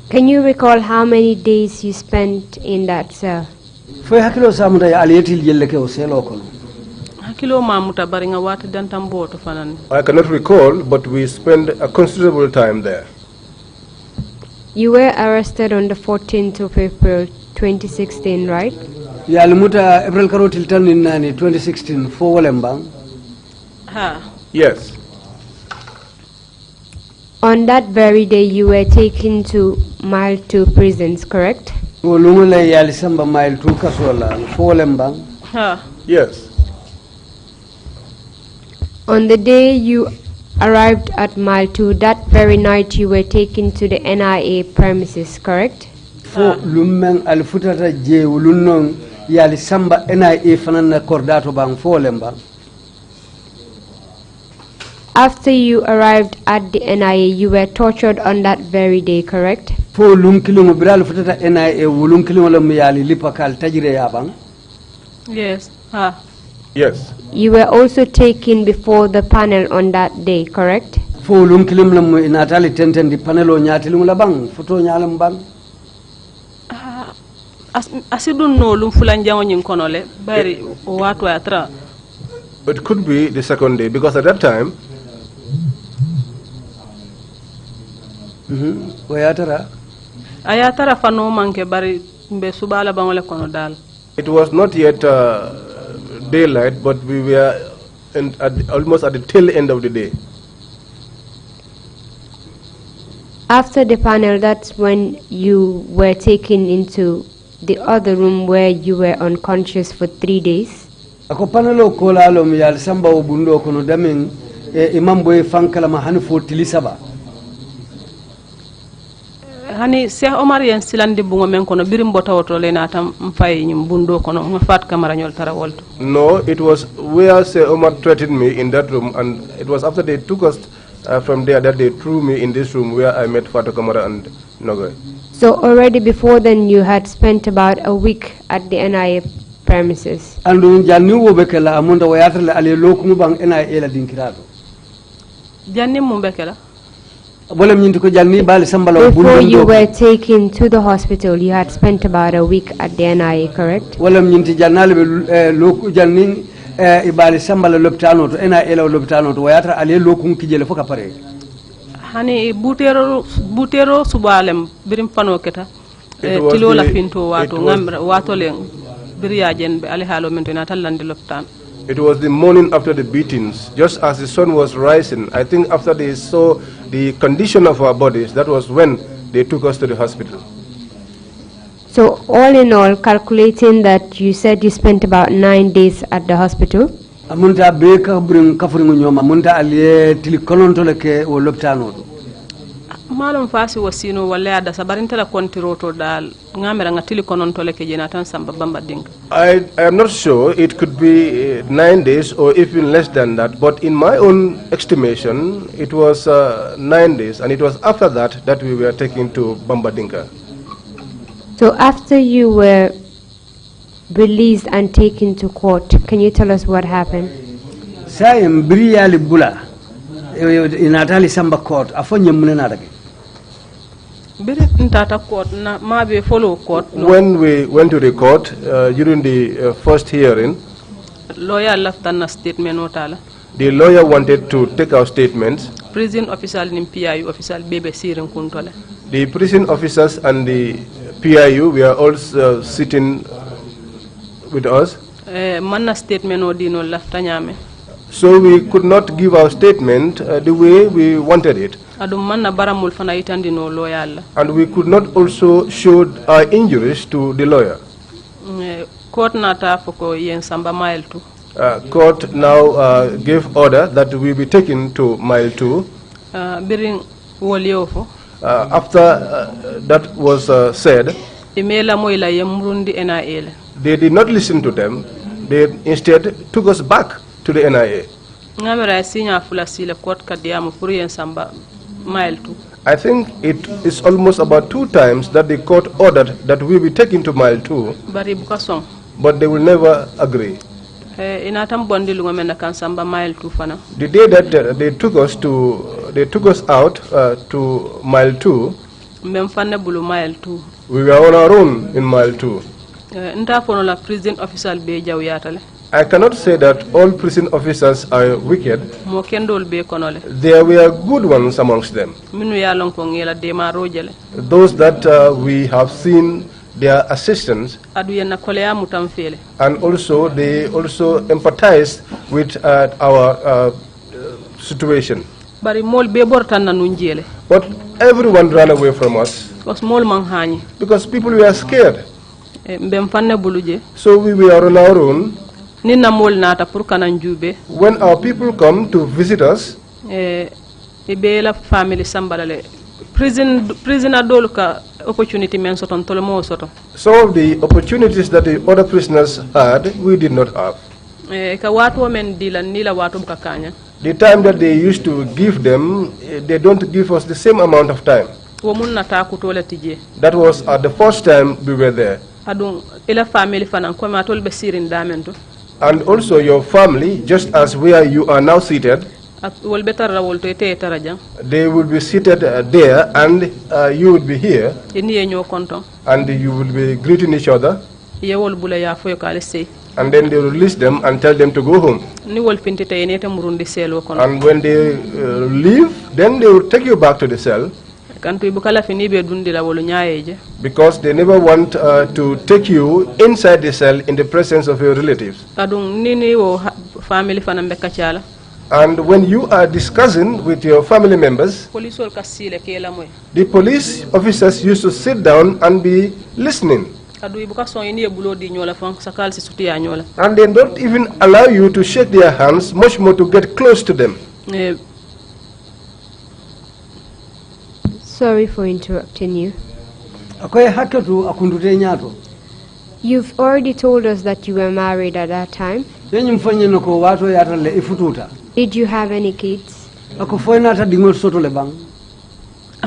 Can you recall how many days you spent in that cell? Fo hakilo samuta ya aliyetil jelle ke o selo kono. Hakilo mamuta bari nga wata dantam boto fanan. I cannot recall, but we spent a considerable time there. You were arrested on the 14th of April 2016, right? Ya alimuta April karotil tan in 2016 fo walembang. Ha. Yes. On that very day, you were taken to Mile 2 prisons, correct? Wo lungule ya lisamba Mile 2 kasola fo walembang. Ha. Yes. On the day you arrived at Mile 2, that very night you were taken to the NIA premises, correct? Fo lumeng alfutata je wulunnon ya lisamba NIA fanana kordato bang fo walembang. After you arrived at the NIA, you were tortured on that very day, correct? Fo lumkilingo biral futata NIA wulunkilingo lam yali lipakal tajire yabang. Yes. Ha. Yes. You were also taken before the panel on that day, correct? Fo lumkilim lam inatali tenten di panelo nyatilingo la bang foto nyalam bang. asidun no lum fulanjango nyin konole bari watu atra. It could be the second day, because at that time, ayatara fano manke bari mbe subala bangole kono dal. it was not yet daylight, but we were almost at the tail end of the day. After the panel, that's when you were taken into the other room where you were unconscious for 3 days. Ako panelo kola lo mi yal samba o bundo kono damin imam boy fankala ma hani fo tilisaba. Hani Cheikh Omar yen silandi bungo men kono birim bota woto le natam fay nyum bundo kono ngafat camera nyol tara wolto. No, it was where Cheikh Omar threatened me in that room, and it was after they took us from there that they threw me in this room where I met Fatou Kamara and Nogoy. So already before then you had spent about a week at the NIA premises. Andu janni wo bekela amunda wayatrale ale lokumu bang NIA la dinkirado. Janni mumbekela. Before you were taken to the hospital, you had spent about a week at the NIA, correct? ibali sambala lopitano to NIA la lopitano to wayatra ale lokum kijele foka pare. Hani butero subalem birim fano keta tilo la pinto wato ngamra wato len biriajen be ale halo mento na talande lopitan. It was the morning after the beatings, just as the sun was rising. I think after they saw the condition of our bodies, that was when they took us to the hospital. So all in all, calculating that you said you spent about 9 days at the hospital. Amunta beka bring kafuringo nyoma amunta aliye tilikonontole ke o lopitano. Malum fasi wasino wala ada sabarinta la kontiroto dal ngamera ngatili konontole ke jenatan samba Babanding. I am not sure, it could be 9 days or even less than that, but in my own estimation it was 9 days, and it was after that that we were taken to Babanding. So after you were released and taken to court, can you tell us what happened? Sayem briyali bula inatali samba court afonye munenarage. When we went to the court during the first hearing, lawyer left a statement. The lawyer wanted to take our statements. Prison official and PIU official bebe siren kuntole. The prison officers and the PIU were also sitting with us. Manna statement odino lafta nyame. So we could not give our statement the way we wanted it. And we could not also show our injuries to the lawyer. Court now gave order that we be taken to mile 2. After that was said, they did not listen to them. They instead took us back to the NIA. I think it is almost about 2 times that the court ordered that we be taken to mile 2, but they will never agree. The day that they took us out to mile 2, we were on our own in mile 2. I cannot say that all prison officers are wicked. There were good ones amongst them. Those that we have seen their assistance, and also they also empathize with our situation. But everyone ran away from us because people were scared. So we were on our own. When our people come to visit us, opportunity men soton tolomo soto. Some of the opportunities that the other prisoners had, we did not have. The time that they used to give them, they don't give us the same amount of time. That was at the first time we were there. And also your family, just as where you are now seated, wol betarra wol to ete tarajang They will be seated there, and you would be here, eni e ñoo konton and you will be greeting each other, ye wol bula ya foyo kale sey and then they will release them and tell them to go home. ni wol pintita ene te murundi selo kono And when they leave, then they will take you back to the cell, kantu ibu kala fini be dundila wolu ñaayeje because they never want to take you inside the cell in the presence of your relatives. adun nini wo family fana mbekka ciala And when you are discussing with your family members, police wol kasile kela moy the police officers used to sit down and be listening. adu ibu ka son eni e bulo di ñola fon sakal si sutiya ñola And they don't even allow you to shake their hands, much more to get close to them. Sorry for interrupting you. Akoye hakkatu akundute nyato. You've already told us that you were married at that time. Yenyum fanye noko wato yatalle ifututa. Did you have any kids? Ako foyna ta dingol soto le bang.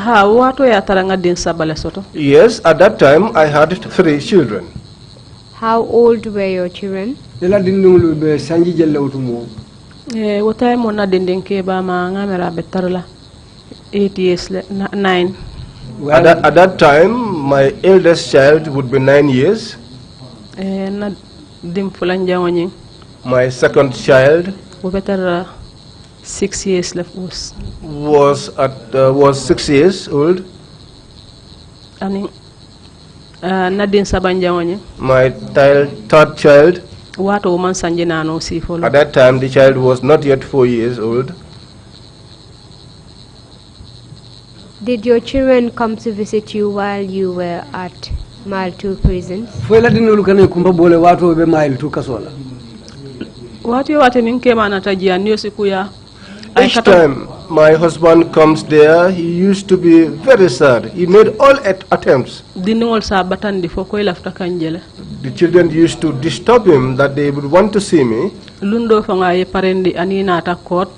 ha wato ya taranga din sabale soto Yes, at that time I had 3 children. How old were your children? Ela dindungulu be sanji jelle utumo. wotay mo na denden ke ba ma ngamera be tarla 8 years 9 At that time, my eldest child would be 9 years. na dim fulan jawani My second child wo betar 6 years left was 6 years old. ani na din saban jawani My third child, wato man sanje nano si folo at that time the child was not yet 4 years old. Did your children come to visit you while you were at Mile 2 prison? Foyla dindulu kane kumba bole wato be Mile 2 kasola. wati min ke mana tajiya ni sikuya Each time my husband comes there, he used to be very sad. He made all attempts. dinol sa batandi fo koy lafta kanjele The children used to disturb him that they would want to see me. lundo fa nga ye parendi ani nata court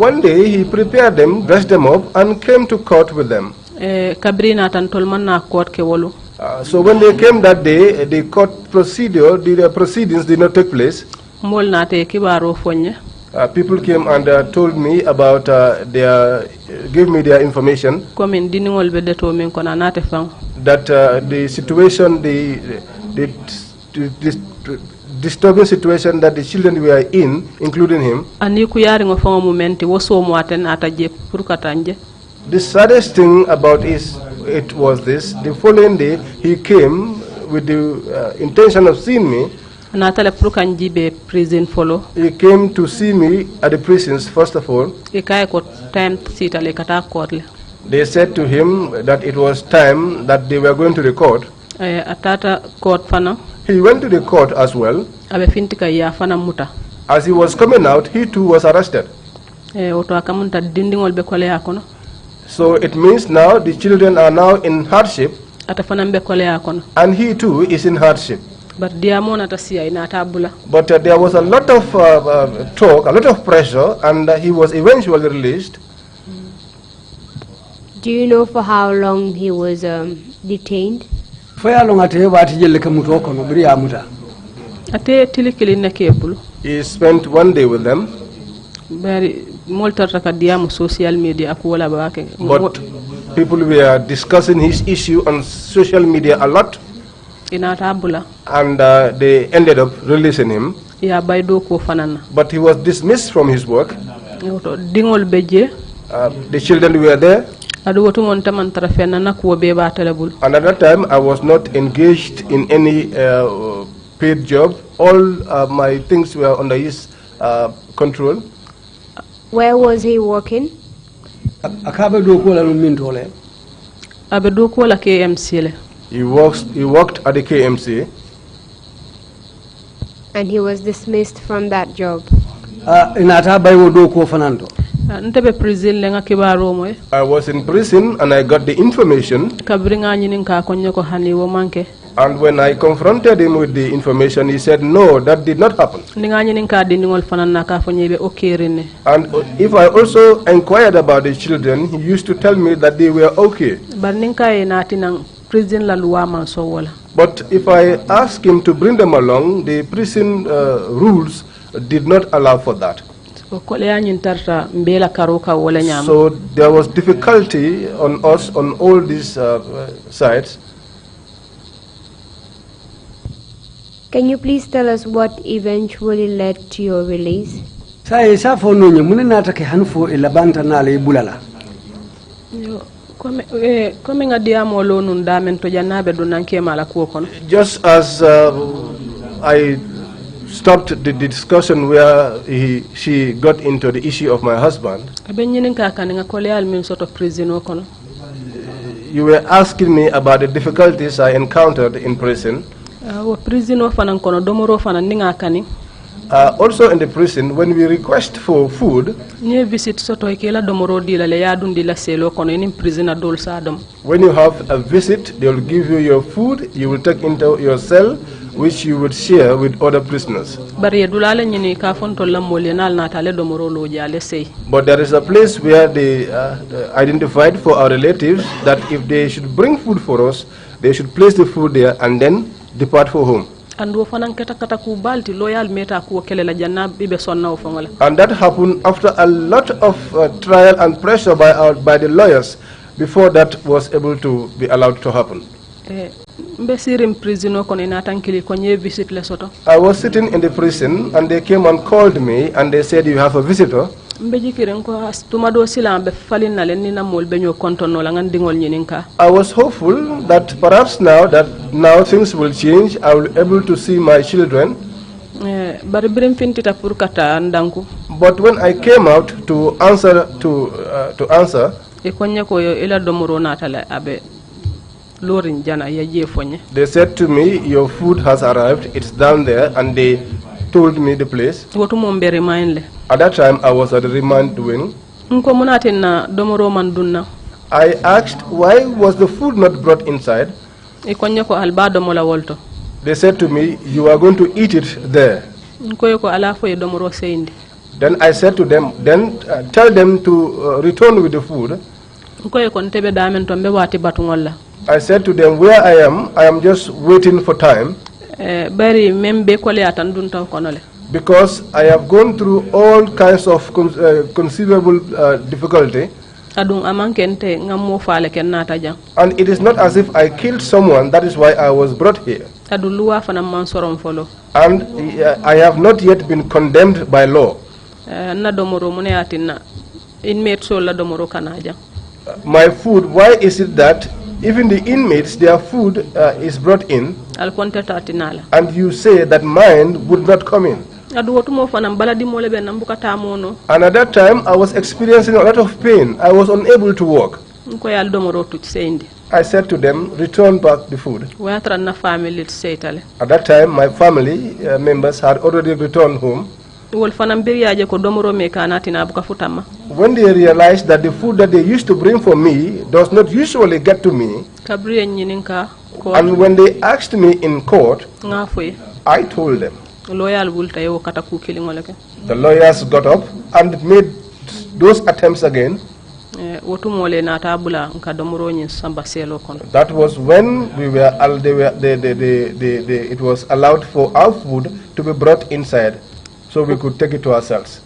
One day he prepared them, dressed them up, and came to court with them. kabrina tan tol man na court ke wolu So when they came that day, the court proceedings did not take place. mol nate kibaro fonye People came and told me about gave me their information komin diningol be deto min kona nate fan that the situation, the disturbing situation that the children were in, including him. ani ku yari ngo fon momenti wo so mo aten ata je pour katanje The saddest thing about it was this: the following day he came with the intention of seeing me. na tele pour kanji be prison follow He came to see me at the prisons first of all. e kay ko time sita le kata court le They said to him that it was time that they were going to the court. atata court fana He went to the court as well. abe fintika ya fana muta As he was coming out, he too was arrested. oto akamunta dindingol be kole akono So it means now the children are now in hardship, ata fana be kole akono and he too is in hardship. but dia mona ta siya ina ta bula But there was a lot of talk, a lot of pressure, and he was eventually released. Do you know for how long he was detained? Foya longa te wati jelle kamuto kono biri amuta. ate tilikili na kebulu He spent one day with them, bari moltarta ka diamu social media aku wala bake but people were discussing his issue on social media a lot, ina ta bula and they ended up releasing him. ya baydo ko fanana But he was dismissed from his work. oto dingol beje The children were there, adu wotu mon taman tara fenana ko be ba telebul and at that time I was not engaged in any paid job. All my things were under his control. Where was he working? Akabe do ko la min tole. abe do ko la KMC le He worked at the KMC. And he was dismissed from that job. Inata baywo do ko fananto. ntebe prison le nga kibaro moy I was in prison and I got the information, kabri nga nyinin ka konyo ko hani wo manke and when I confronted him with the information, he said no, that did not happen. ni nga nyinin ka dindingol fanana ka fonyebe okirine And if I also inquired about the children, he used to tell me that they were okay. bar nin ka e natinang prison la loi man so wala But if I asked him to bring them along, the prison rules did not allow for that. ko le anyin tarta mbela karoka wala nyam. So there was difficulty on us on all these sides. Can you please tell us what eventually led to your release? Sai sa fo no nyamune na take hanfo ilabanta na le bulala. Comme ngadiamo lo nun damen to janabe do nanke mala ko kono. Just as I stopped the discussion where she got into the issue of my husband. You were asking me about the difficulties I encountered in prison. Also in the prison, when we request for food, when you have a visit, they will give you your food, you will take into your cell, which you would share with other prisoners. But there is a place where they identified for our relatives that if they should bring food for us, they should place the food there and then depart for home. And that happened after a lot of trial and pressure by the lawyers before that was able to be allowed to happen. I was sitting in the prison and they came and called me and they said, you have a visitor. I was hopeful that perhaps now things will change, I will be able to see my children. But when I came out to answer, they said to me, your food has arrived, it's down there, and they told me the place. At that time, I was at the remand doing. I asked, why was the food not brought inside? They said to me, you are going to eat it there. Then I said to them, then tell them to return with the food. I said to them, where I am just waiting for time. Because I have gone through all kinds of conceivable difficulty. And it is not as if I killed someone, that is why I was brought here. And I have not yet been condemned by law. My food, why is it that even the inmates, their food is brought in, and you say that mine would not come in? And at that time, I was experiencing a lot of pain. I was unable to walk. I said to them, return back the food. At that time, my family members had already returned home. When they realized that the food that they used to bring for me does not usually get to me, and when they asked me in court, I told them. The lawyers got up and made those attempts again. That was when it was allowed for our food to be brought inside, so we could take it to ourselves.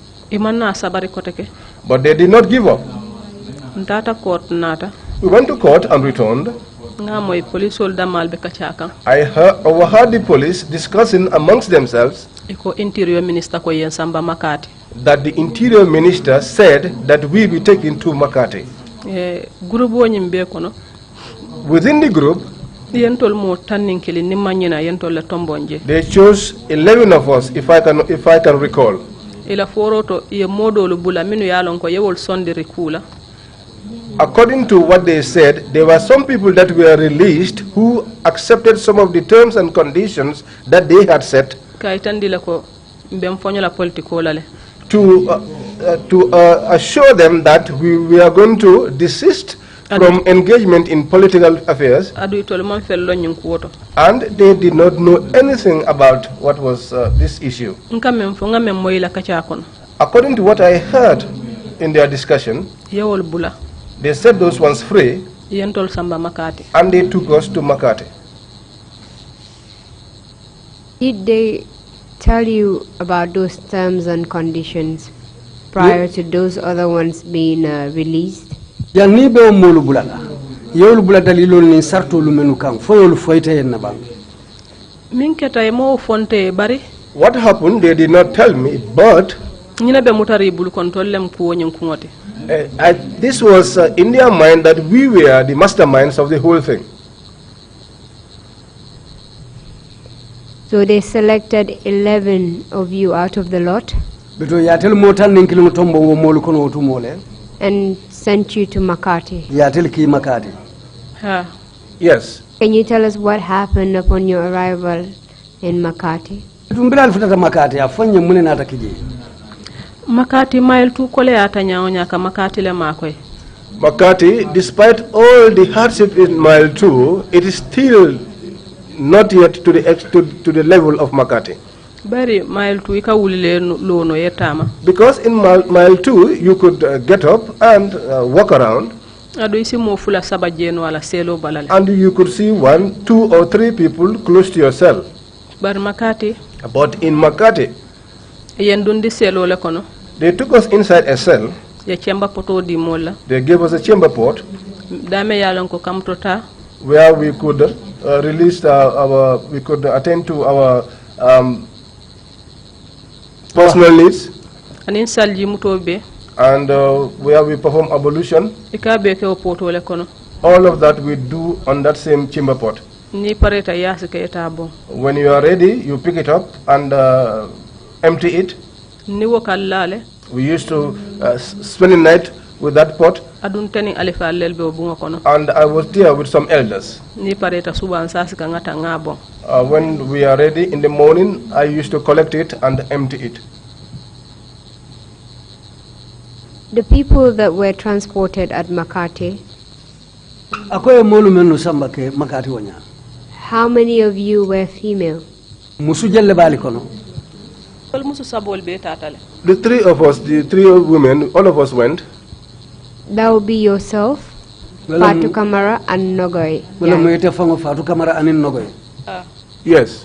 But they did not give up. We went to court and returned. I overheard the police discussing amongst themselves that the interior minister said that we be taken to Makati. Within the group, they chose 11 of us, if I can recall. According to what they said, there were some people that were released who accepted some of the terms and conditions that they had set to assure them that we are going to desist from engagement in political affairs, and they did not know anything about what was this issue. According to what I heard in their discussion, they set those ones free and they took us to Makati. Did they tell you about those terms and conditions? prior to those other ones being released? Janni be molu bulala. Yolu bulata lilol ni sarto lumenu kan foyolu foyte yen nabang. Min keta e mo fonte bari. What happened, they did not tell me, but Nyina be mutari bulu kontrollem ko nyin kungote. This was in their mind that we were the masterminds of the whole thing. So they selected 11 of you out of the lot Beto yatel motan ninkilu tombo wo molu kono otu mole. and sent you to Makati. Yatel ki Makati. Ha. Yes. Can you tell us what happened upon your arrival in Makati? Tumbila futata Makati afanye mune nata kiji. Makati mile tu kole ata nyaonya ka Makati le makoy. Makati, despite all the hardship in mile 2, it is still not yet to the level of Makati. Bari mile tu ika wulile lono yetama. Because in mile 2, you could get up and walk around. Ado isi mo fula saba jeno wala selo balale. And you could see 1, 2 or 3 people close to your cell. Bari Makati. But in Makati, Yendundi selo le kono. they took us inside a cell. Ya chemba poto di mola. They gave us a chamber pot Dame yalon ko kamtota. where we could we could attend to our personal needs, Anin salji mutobe. and where we perform ablution. Ika beke o poto le kono. All of that we do on that same chamber pot. Ni pareta yasi ke eta bon. When you are ready, you pick it up and empty it. Ni wokallale. We used to spend the night with that pot, Adun teni alifa lelbe obungo kono. and I was there with some elders. Ni pareta suba ansasi ka ngata ngabo. When we are ready in the morning, I used to collect it and empty it. The people that were transported at Makati, Akoye molu menu samba ke Makati wanya. how many of you were female? Musu jelle bali kono. Kol musu sabol be tatale. The three of us, the three women, all of us went. That would be yourself, Fatu Kamara, and Nogoy. Wala Yeah. moyete fango Fatu Kamara anin nogoy. Yes.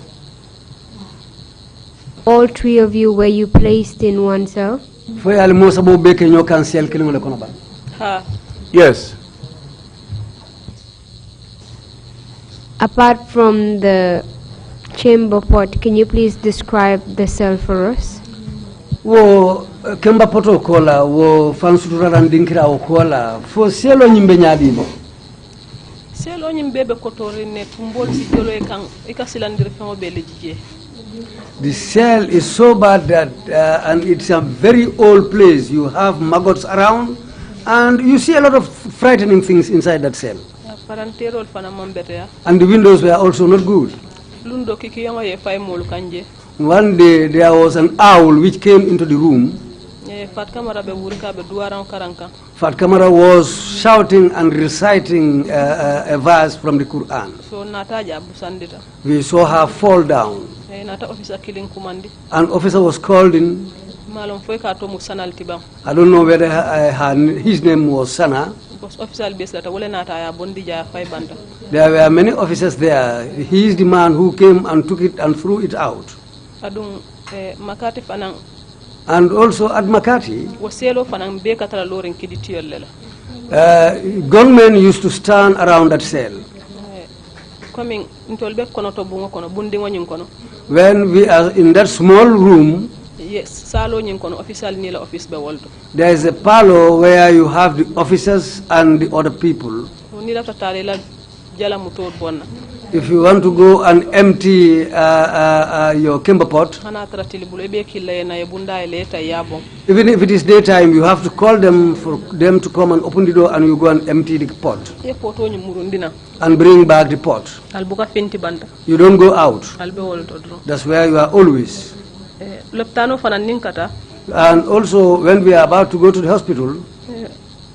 All three of you, were you placed in one cell? Foy al mo sabo beke nyo cancel kilimo le kono ba. Ha. Yes. Apart from the chamber pot, can you please describe the cell for us? Wo kemba poto kola wo fansutura randinkira o kola fo selo nyimbe nyadi bo. Selo nyim bebe kotori ne tumbol si jolo e kan ikasilandir fengo be lejije. The cell is so bad that and it's a very old place. You have maggots around and you see a lot of frightening things inside that cell. Paranterol fana mambete ya. And the windows were also not good. Lundo kiki yango ye fay molu kanje. One day there was an owl which came into the room. Fat Kamara be wurika be duaran karanka. Fat Kamara was shouting and reciting a verse from the Quran. So nataja busandita. We saw her fall down. Nata officer killing commandi. An officer was called in. Malon foy ka to musanal tibam. I don't know whether his name was Sana. Because officer base lata wala nata ya bondi ja fay banda. There were many officers there. He is the man who came and took it and threw it out. Adun Makati fanang. And also at Makati, Waselo fanang be katala loren kiditiyol lela. gunmen used to stand around that cell. Coming intolbe kono to bungo kono bundi ngonyum kono. When we are in that small room, Yes, salo nyin kono official ni la office be woldo. there is a parlor where you have the officers and the other people. Ni la tatale la jala muto bonna. If you want to go and empty your kimber pot, Hana tratili bulu be killa na yebunda ile ta yabo. even if it is daytime, you have to call them for them to come and open the door and you go and empty the pot Ye poto nyi murundina. and bring back the pot. Albuka fenti banda. You don't go out. Albe woldo dro. That's where you are always. Leptano fana ninkata. And also, when we are about to go to the hospital,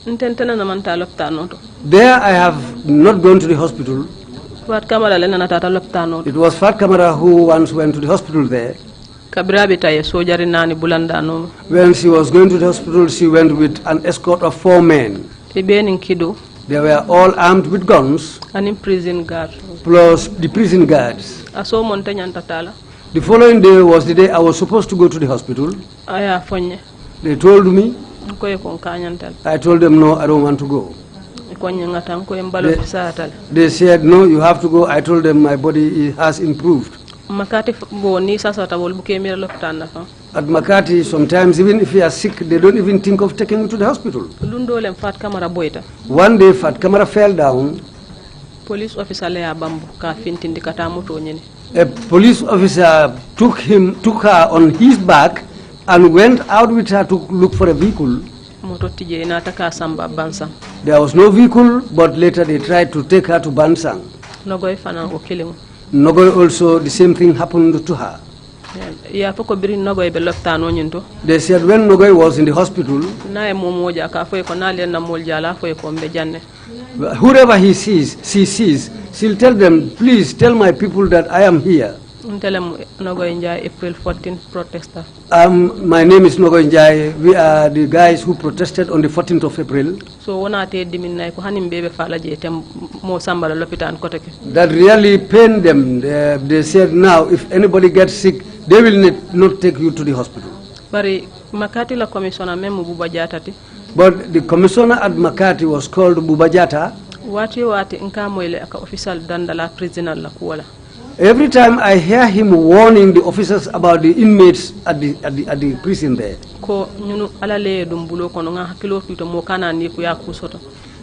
Intentena na manta leptano to. there I have not gone to the hospital. Fat Kamara lena na tata leptano. It was Fat Kamara who once went to the hospital there. Kabira bitaye sojari nani bulanda no. When she was going to the hospital, she went with an escort of 4 men. Ibenin kido. They were all armed with guns, An prison guard. plus the prison guards. Aso montanya tatala. The following day was the day I was supposed to go to the hospital. Aya fonye. They told me. Ko ko kanyantal. I told them, no, I don't want to go. Ko nyangata ko embalo satal. They said, no, you have to go. I told them my body has improved. Makati bo ni sasa tawol bu kemira lopitan na fa. At Makati, sometimes even if you are sick, they don't even think of taking you to the hospital. Lundolem Fat Kamara boyta. One day, Fat Kamara fell down. Police officer le abambu ka fintindi kata moto nyini. A police officer took her on his back and went out with her to look for a vehicle. Moto tije na taka samba Bansang. There was no vehicle, but later they tried to take her to Bansang. Nogoy fana o killing. Nogoy also, the same thing happened to her. Ya foko biri Nogoy be loptano nyinto. They said when Nogoy was in the hospital, Na e momoja ka foy ko na len na moljala foy ko mbe janne. whoever she sees, she'll tell them, please tell my people that I am here. April 14th protester. My name is Nogoy Njai. We are the guys who protested on the 14th of April. So that really pained them. They said now if anybody gets sick, they will not take you to the hospital. But the commissioner at Makati was called Bubajata. Every time I hear him warning the officers about the inmates at the prison there.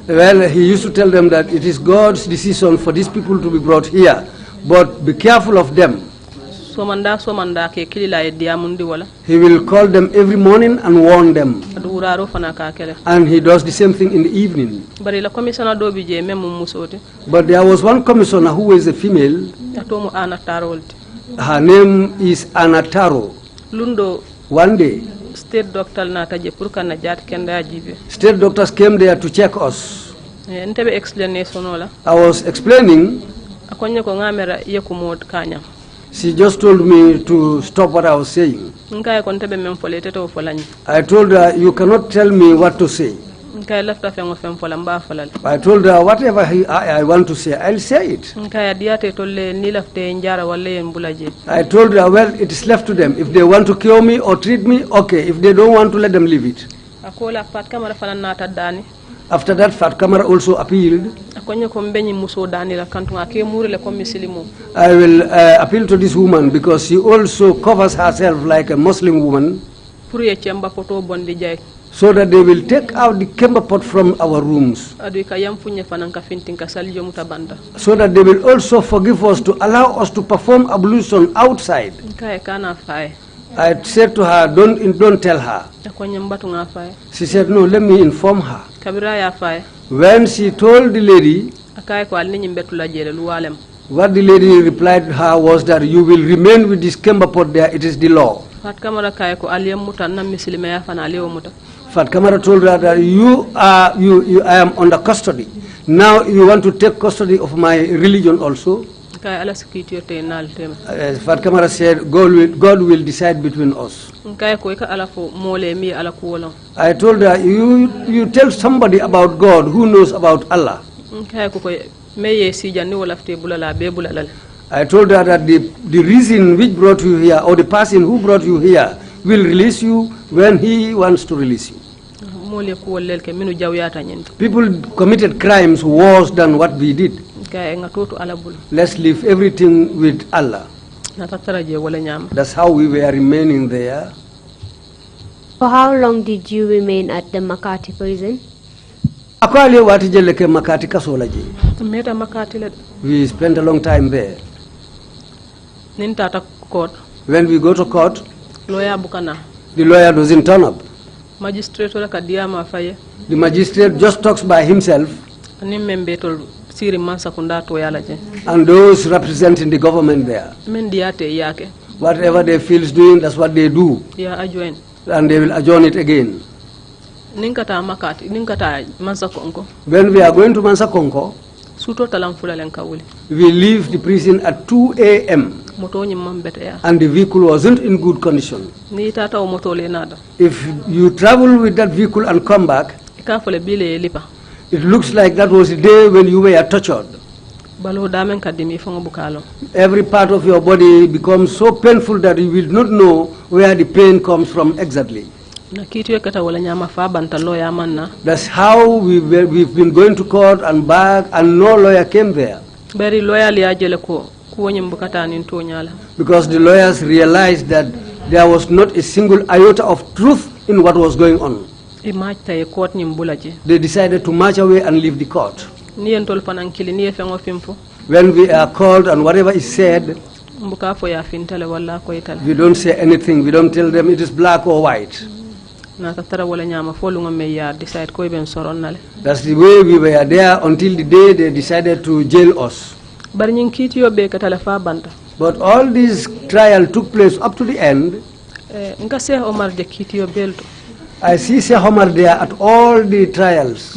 Well, he used to tell them that it is God's decision for these people to be brought here, but be careful of them. He will call them every morning and warn them. And he does the same thing in the evening. But there was one commissioner who was a female. Her name is Anataro. One day, state doctors came there to check us. I was explaining. She just told me to stop what I was saying. I told her, you cannot tell me what to say. I told her, whatever I want to say, I'll say it. I told her, well, it is left to them. If they want to cure me or treat me, okay. If they don't want to, let them leave it. After that, Fat Kamara also appealed. I will appeal to this woman because she also covers herself like a Muslim woman, so that they will take out the kemba pot from our rooms, so that they will also forgive us to allow us to perform ablution outside. I said to her, don't tell her. She said, no, let me inform her. When she told the lady, what the lady replied to her was that you will remain with this kemba pot there, it is the law. Fat Kamara told her that I am under custody. Now you want to take custody of my religion also? Fat Kamara said, God will decide between us. I told her, you tell somebody about God who knows about Allah. I told her that the reason which brought you here, or the person who brought you here, will release you when he wants to release you. People committed crimes worse than what we did. Let's leave everything with Allah. That's how we were remaining there. For how long did you remain at the Makati prison? We spent a long time there. When we go to court, the lawyer doesn't turn up. The magistrate just talks by himself. And those representing the government there, whatever they feel is doing, that's what they do. And they will adjourn it again. When we are going to Mansakonko, we leave the prison at 2 a.m. and the vehicle wasn't in good condition. If you travel with that vehicle and come back, it looks like that was the day when you were tortured. Every part of your body becomes so painful that you will not know where the pain comes from exactly. na kitu kata wala nyama fa banta lawyer manna. That's how we've been going to court and back, and no lawyer came there. Bari lawyer li ajele ko kuwonyem bukata nin to nyala. Because the lawyers realized that there was not a single iota of truth in what was going on. They decided to march away and leave the court. When we are called and whatever is said, we don't say anything. We don't tell them it is black or white. That's the way we were there until the day they decided to jail us. But all this trial took place up to the end. I see Sheikh Omar there at all the trials.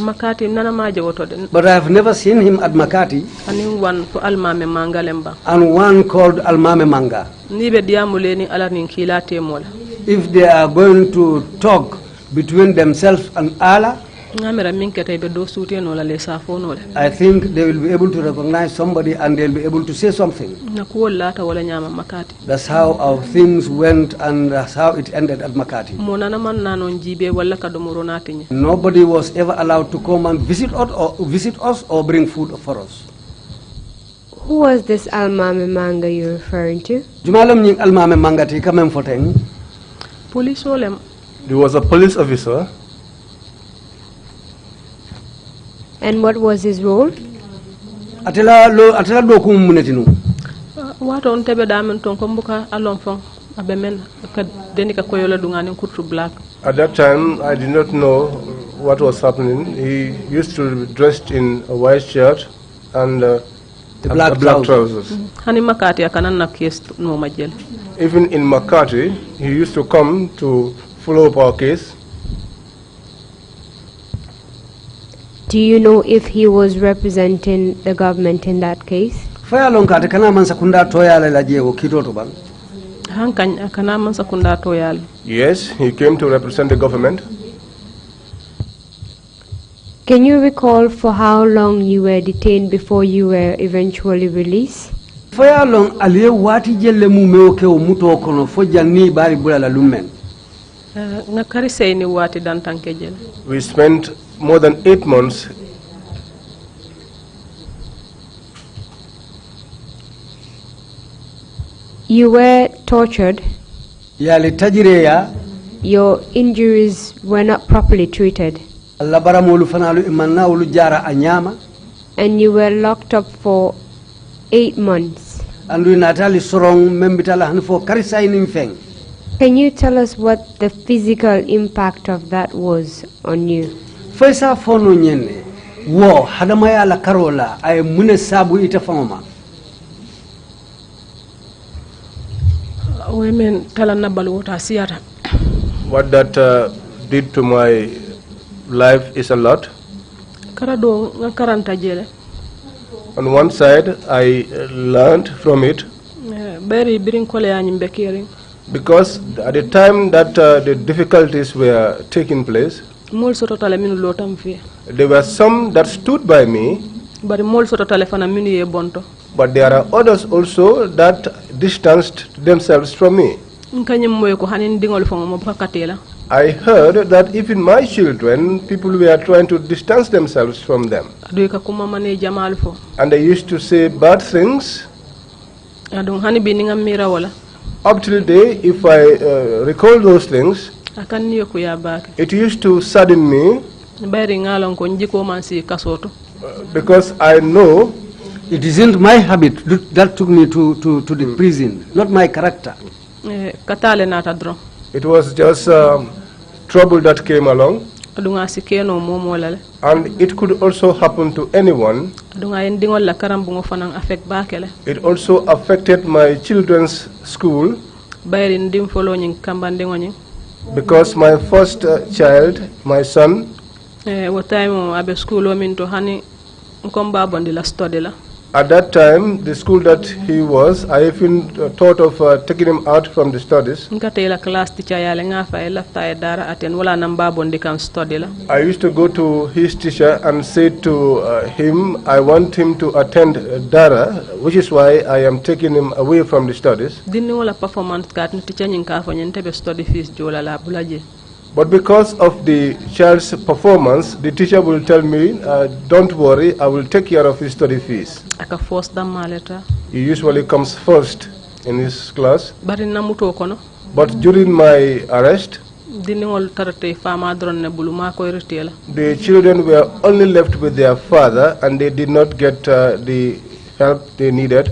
But I have never seen him at Makati. And one called Almame Manga. If they are going to talk between themselves and Allah, I think they will be able to recognize somebody and they'll be able to say something. That's how our things went and that's how it ended at Makati. Nobody was ever allowed to come and visit us or bring food for us. Who was this Almame Manga you're referring to? Almame Manga Police. He was a police officer. And what was his role? Atela do kum munetinu. What on tebe damen ton kombuka alonfong abemen ka denika koyola dungani kutru black. At that time, I did not know what was happening. He used to be dressed in a white shirt and black trousers. Hani Makati akanana case no majel. Even in Makati, he used to come to follow up our case. Do you know if he was representing the government in that case? Yes, he came to represent the government. Can you recall for how long you were detained before you were eventually released? For how long wati jelle mu meoke o muto kono fo janni bari bulala lumen? We spent more than 8 months. You were tortured. Your injuries were not properly treated. And you were locked up for 8 months. Can you tell us what the physical impact of that was on you? Faisa fono nyene wo hadamaya la karola ay mune sabu ita fama. Women talana balwota siata. What that did to my life is a lot. Karado karanta jele. On one side, I learned from it. Very bring kole anyimbe because at the time that the difficulties were taking place, there were some that stood by me, but there are others also that distanced themselves from me. I heard that even my children, people were trying to distance themselves from them. And they used to say bad things. Up till today, if I recall those things, it used to sadden me because I know it isn't my habit that took me to the prison, not my character. It was just trouble that came along. And it could also happen to anyone. It also affected my children's school. Because my first child, my son, at that time, the school that he was, I even thought of taking him out from the studies. I used to go to his teacher and say to him, I want him to attend Dara, which is why I am taking him away from the studies. But because of the child's performance, the teacher will tell me, don't worry, I will take care of his study fees. He usually comes first in his class. But during my arrest, the children were only left with their father and they did not get the help they needed.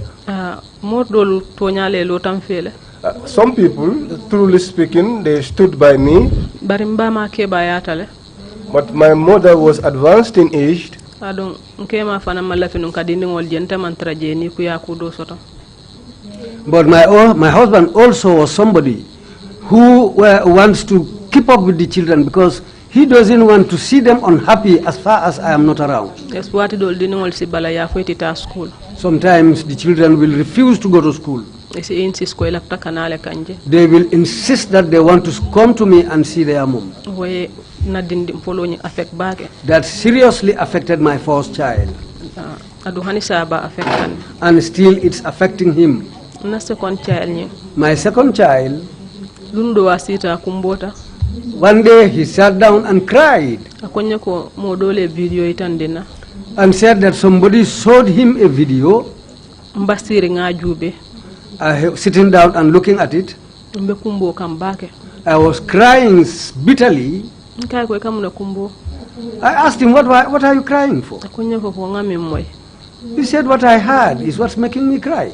Some people, truly speaking, they stood by me. But my mother was advanced in age. But my husband also was somebody who wants to keep up with the children because he doesn't want to see them unhappy as far as I am not around. Sometimes the children will refuse to go to school. They will insist that they want to come to me and see their mom. That seriously affected my first child. And still it's affecting him. My second child, one day he sat down and cried and said that somebody showed him a video, sitting down and looking at it. I was crying bitterly. I asked him, what are you crying for? He said, what I heard is what's making me cry.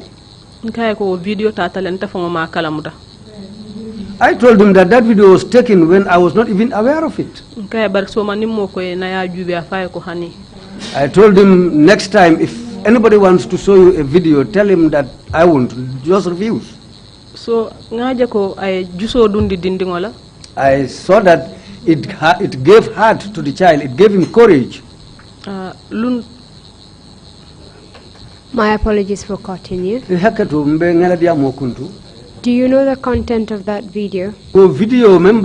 I told him that video was taken when I was not even aware of it. I told him, next time if anybody wants to show you a video, tell him that I won't, just refuse. So I saw that it gave heart to the child, it gave him courage. My apologies for cutting you. Do you know the content of that video? Video nying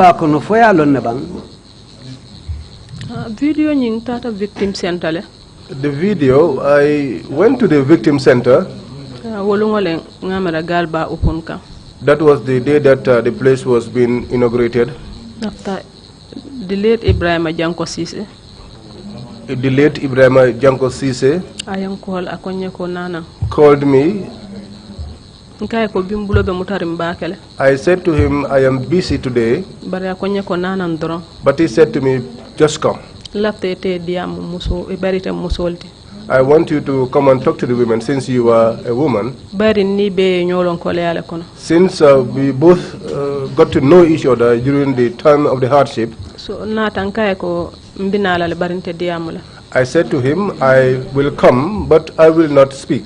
tata victim center. The video, I went to the victim center. That was the day that the place was being inaugurated. After the late Ibrahim Janko Sise. The late Ibrahim Janko Sise called me. I said to him, I am busy today. But he said to me, just come. I want you to come and talk to the women since you are a woman. Since we both got to know each other during the time of the hardship. I said to him, I will come, but I will not speak.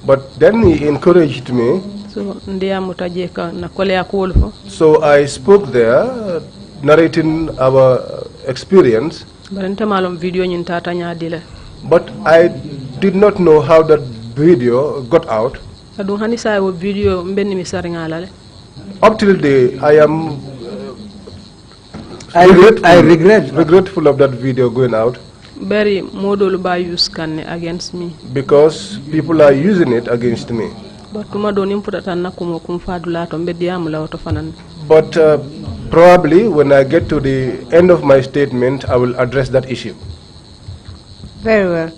But then he encouraged me. So I spoke there, narrating our experience. But I did not know how that video got out. Up till today, I am regretful of that video going out. Against me. Because people are using it against me. But probably when I get to the end of my statement, I will address that issue. Very well.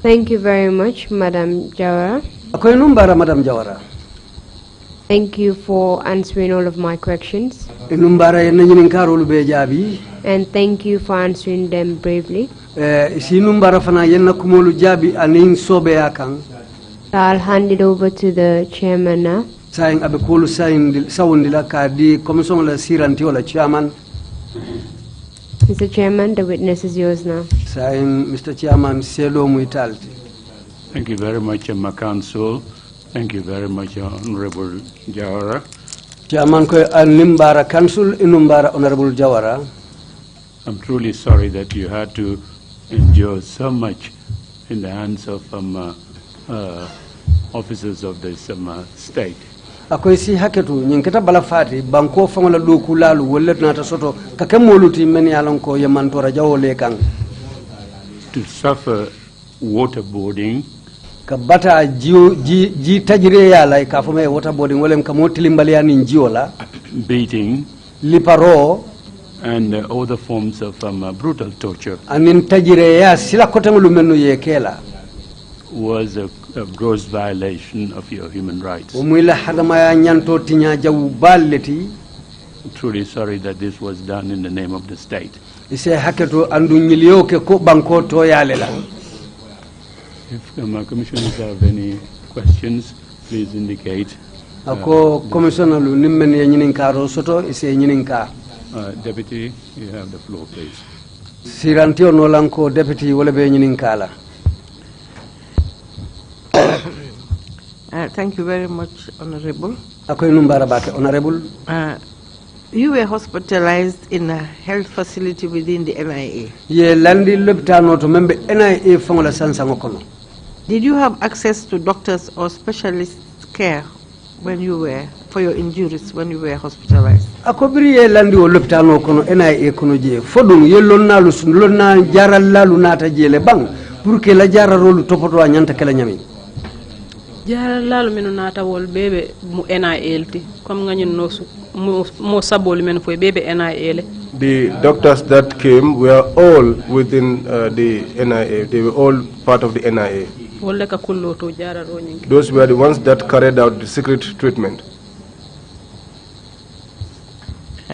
Thank you very much, Madam Jawara. Thank you for answering all of my questions. And thank you for answering them bravely. I'll hand it over to the chairman now. Mr. Chairman, the witness is yours now. Mr. Chairman, thank you very much, my counsel. Thank you very much, Honorable Jawara. Chairman, Nimbara Council, Inumbara Honorable Jawara. I'm truly sorry that you had to endure so much in the hands of officers of this state. Akoy si haketu nyinkata balafati banko fangola doku lalu wallet nata soto kakemoluti men yalon ko yamantora jawole kan. To suffer waterboarding ka bata ji tajire ya la ka fome waterboarding wolem ka motilimbali ani njiola beating, liparo and other forms of brutal torture anin tajire ya sila kotangulu menu ye kela was a gross violation of your human rights. umwila hadama ya nyanto tinya jawu balleti. Truly sorry that this was done in the name of the state. Ise haketo andu nyilio ke ko banko to yalela. If commissioners have any questions, please indicate. Ako commissioner lu nimmen ye nyininkaro soto ise nyininka. Deputy, you have the floor, please. Sirantio nolanko deputy wala be nyininkala. Thank you very much, Honorable. Akoy numbara bake, Honorable. You were hospitalized in a health facility within the NIA. Ye landi leptano to membe NIA fongola sansango kono. Did you have access to doctors or specialist care when you were, for your injuries, when you were hospitalized? Akobiri ye landi o leptano kono NIA kono je. Fodung ye lonna jaral lalu nata jele bang. Pour que la jara rolu topoto a nyanta kala nyami. Jara lalu minu nata wol bebe mu NIL ti comme ngani nosu mo sabol men fo bebe NIL. The doctors that came were all within the NIA. They were all part of the NIA. Wolle ka kullo to jara ro nyingi. Those were the ones that carried out the secret treatment.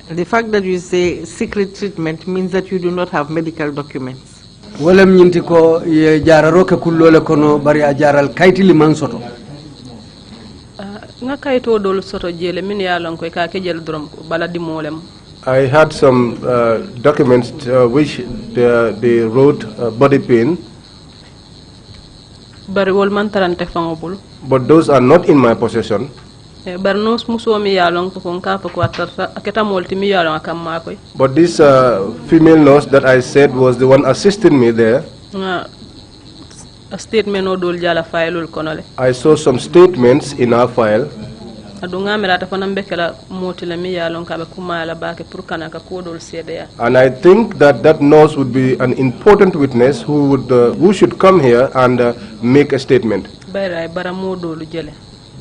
The fact that you say secret treatment means that you do not have medical documents. Wolem nyinti ko ye jara roke kullo le kono bari a jaral kayti li man soto. Nga kayto dol soto jele min ya lon ko ka ke jel drum ko bala di molem. I had some documents which they wrote body pain. Bari wol man tarante fangobul. But those are not in my possession. Barnos muso mi ya lon ko ka ko atarta aketa molti mi ya lon akam makoy. But this female nurse that I said was the one assisting me there. A statement o dol jala file konole. I saw some statements in our file. Adunga mirata fanambe kala moti la mi ya lon ka be kuma la bake pour kana ka ko dol sedeya. And I think that that nurse would be an important witness who should come here and make a statement. Bayra bara mo dolu jele.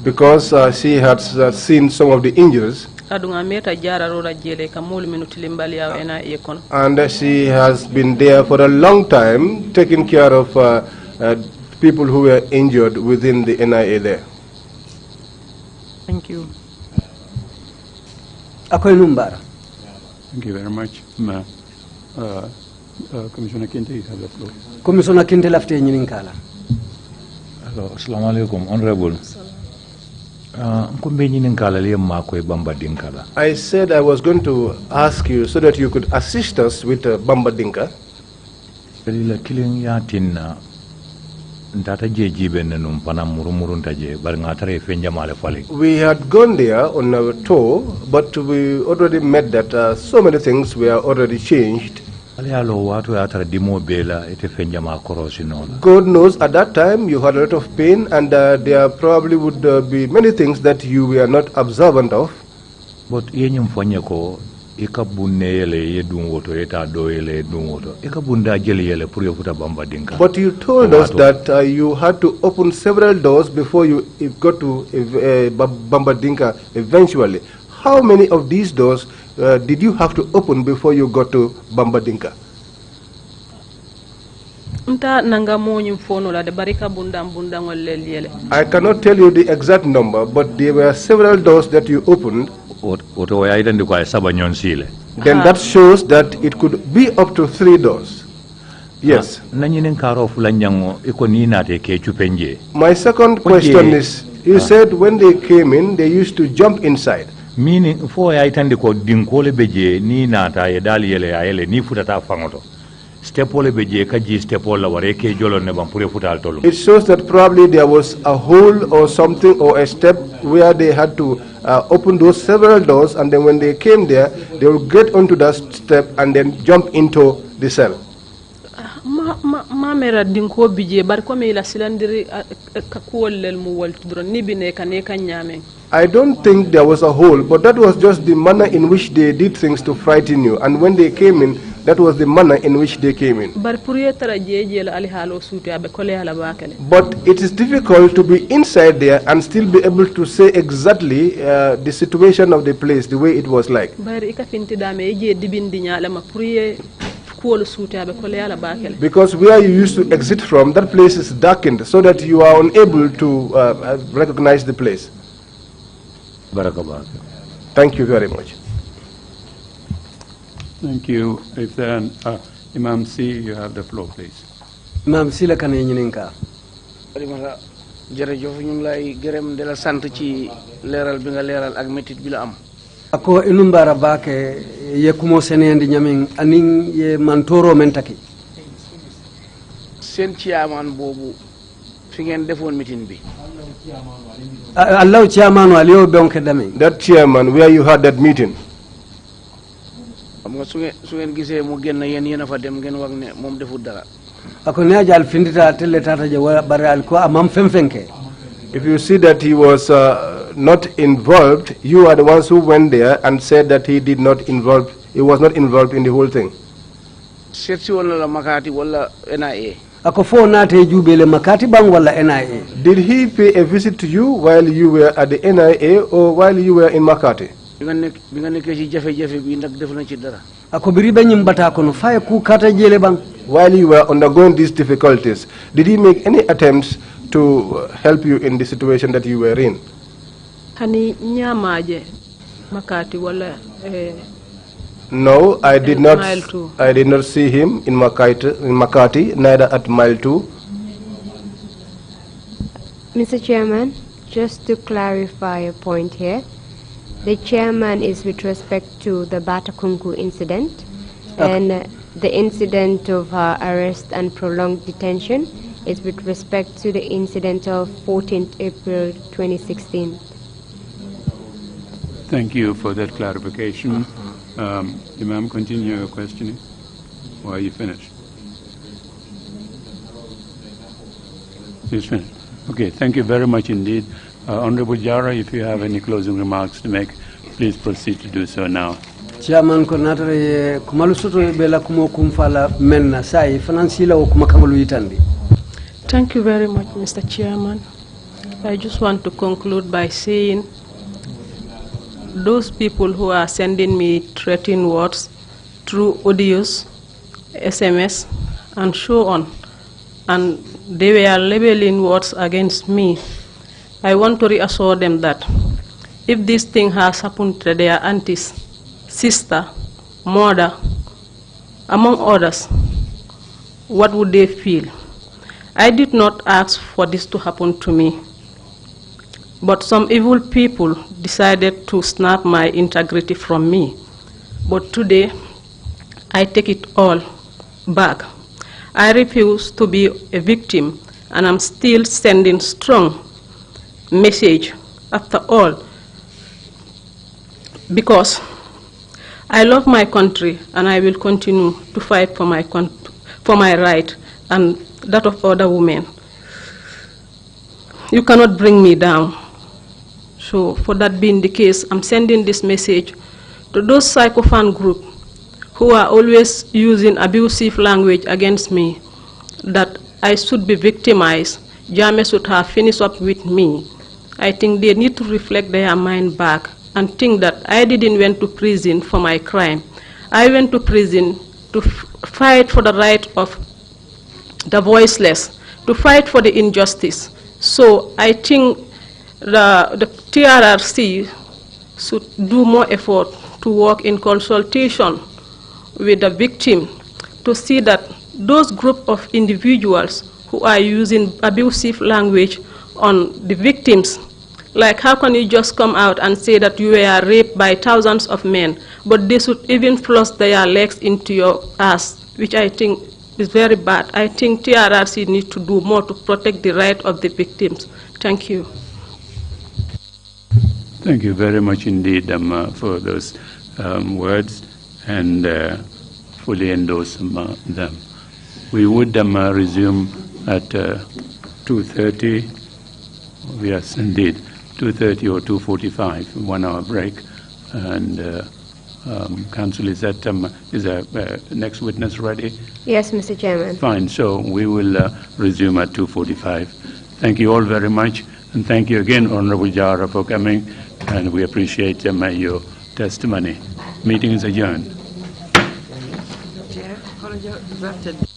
Because she had seen some of the injuries. And she has been there for a long time, taking care of people who were injured within the NIA there. Thank you. Akoy numbara. Thank you very much. Commissioner Kinte, you have the floor. Commissioner Kinte lafte nyininkala. Hello, assalamu alaikum, Honorable. I said I was going to ask you so that you could assist us with Babanding. We had gone there on our tour, but we already met that so many things were already changed. God knows at that time you had a lot of pain, and there probably would be many things that you were not observant of. But But you told us that you had to open several doors before you got to Babanding eventually. How many of these doors did you have to open before you got to Babanding? I cannot tell you the exact number, but there were several doors that you opened. Then that shows that it could be up to 3 doors. Yes. My second question is, you said when they came in, they used to jump inside. Meaning, for I tend to call Dinkole Beje, ni nata, Yedali, Ayele, ni futata fangoto. Stepole Beje, Kaji, Stepola, Wareke, Jolo, Nevampure Futal. It shows that probably there was a hole or something or a step where they had to open those several doors, and then when they came there, they would get onto that step and then jump into the cell. Mamera dinko bije bar ko me la silandiri ka kuwol mu wal tudron ni bine kaneka nyame. I don't think there was a hole, but that was just the manner in which they did things to frighten you. And when they came in, That was the manner in which they came in. But it is difficult to be inside there and still be able to say exactly the situation of the place, the way it was like. Because where you used to exit from, that place is darkened so that you are unable to recognize the place. Thank you very much. Thank you. If then, Imam C, you have the floor, please. Imam C, la kane nyininka. Jërëjëf ñu ngi lay gërëm de la sant ci leeral bi nga leeral ak métit bi la am. Ako inumbara bake ye kumo senendi nyamin anin ye mantoro mentaki. Seen chairman boobu fi ngeen defoon meeting bi. Allah chairman waliyo bonke dami. That chairman where you had that meeting. Xam nga su ngeen gisee mu génn yéen a fa dem ngeen wax ne moom deful dara. Ako ne ajal findita tele tata je baral ko amam femfenke. If you see that he was not involved, you are the ones who went there and said that he was not involved in the whole thing. Seetsi wala la Makati wala NIA. Ako fo nate jubele Makati bang wala NIA. Did he pay a visit to you while you were at the NIA or while you were in Makati? Bi nga nekkee ci jafe-jafe bi ndax def na ci dara. Ako biribe nyimbata kono faye ku kata jele bang. While you were undergoing these difficulties, did he make any attempts to help you in the situation that you were in? Hani nyamaje Makati wala No, I did not see him in Makati, neither at mile 2. Mr. Chairman, just to clarify a point here, the chairman is with respect to the Batakunku incident, and the incident of her arrest and prolonged detention is with respect to the incident of 14th April 2016. Thank you for that clarification. Imam, continue your questioning. Or are you finished? He's finished. Okay, thank you very much indeed. Honorable Jara, if you have any closing remarks to make, please proceed to do so now. Chairman ko natare kumalu soto bela kumo kumfala menna sai financiala o kuma kamalu yitandi. Thank you very much, Mr. Chairman. I just want to conclude by saying those people who are sending me threatening words through audios, SMS, and so on, and they were labeling words against me, I want to reassure them that if this thing has happened to their aunties, sister, mother, among others, what would they feel? I did not ask for this to happen to me, but some evil people decided to snap my integrity from me. But today, I take it all back. I refuse to be a victim, and I'm still sending strong message after all, because I love my country and I will continue to fight for my right and that of other women. You cannot bring me down. So for that being the case, I'm sending this message to those psychophant groups who are always using abusive language against me, that I should be victimized. Jammeh should have finished up with me. I think they need to reflect their mind back and think that I didn't went to prison for my crime. I went to prison to fight for the right of the voiceless, to fight for the injustice. So I think the TRRC should do more effort to work in consultation with the victim to see that those group of individuals who are using abusive language on the victims, like how can you just come out and say that you were raped by thousands of men, but they should even thrust their legs into your ass, which I think is very bad. I think TRRC needs to do more to protect the right of the victims. Thank you. Thank you very much indeed for those words, and fully endorse them. We would resume at 2:30. Yes, indeed, 2:30 or 2:45, 1 hour break, and Council, is that is the next witness ready? Yes, Mr. Chairman. Fine. So we will resume at 2:45. Thank you all very much, and thank you again, Honorable Jara, for coming, and we appreciate your testimony. Meeting is adjourned. Yeah,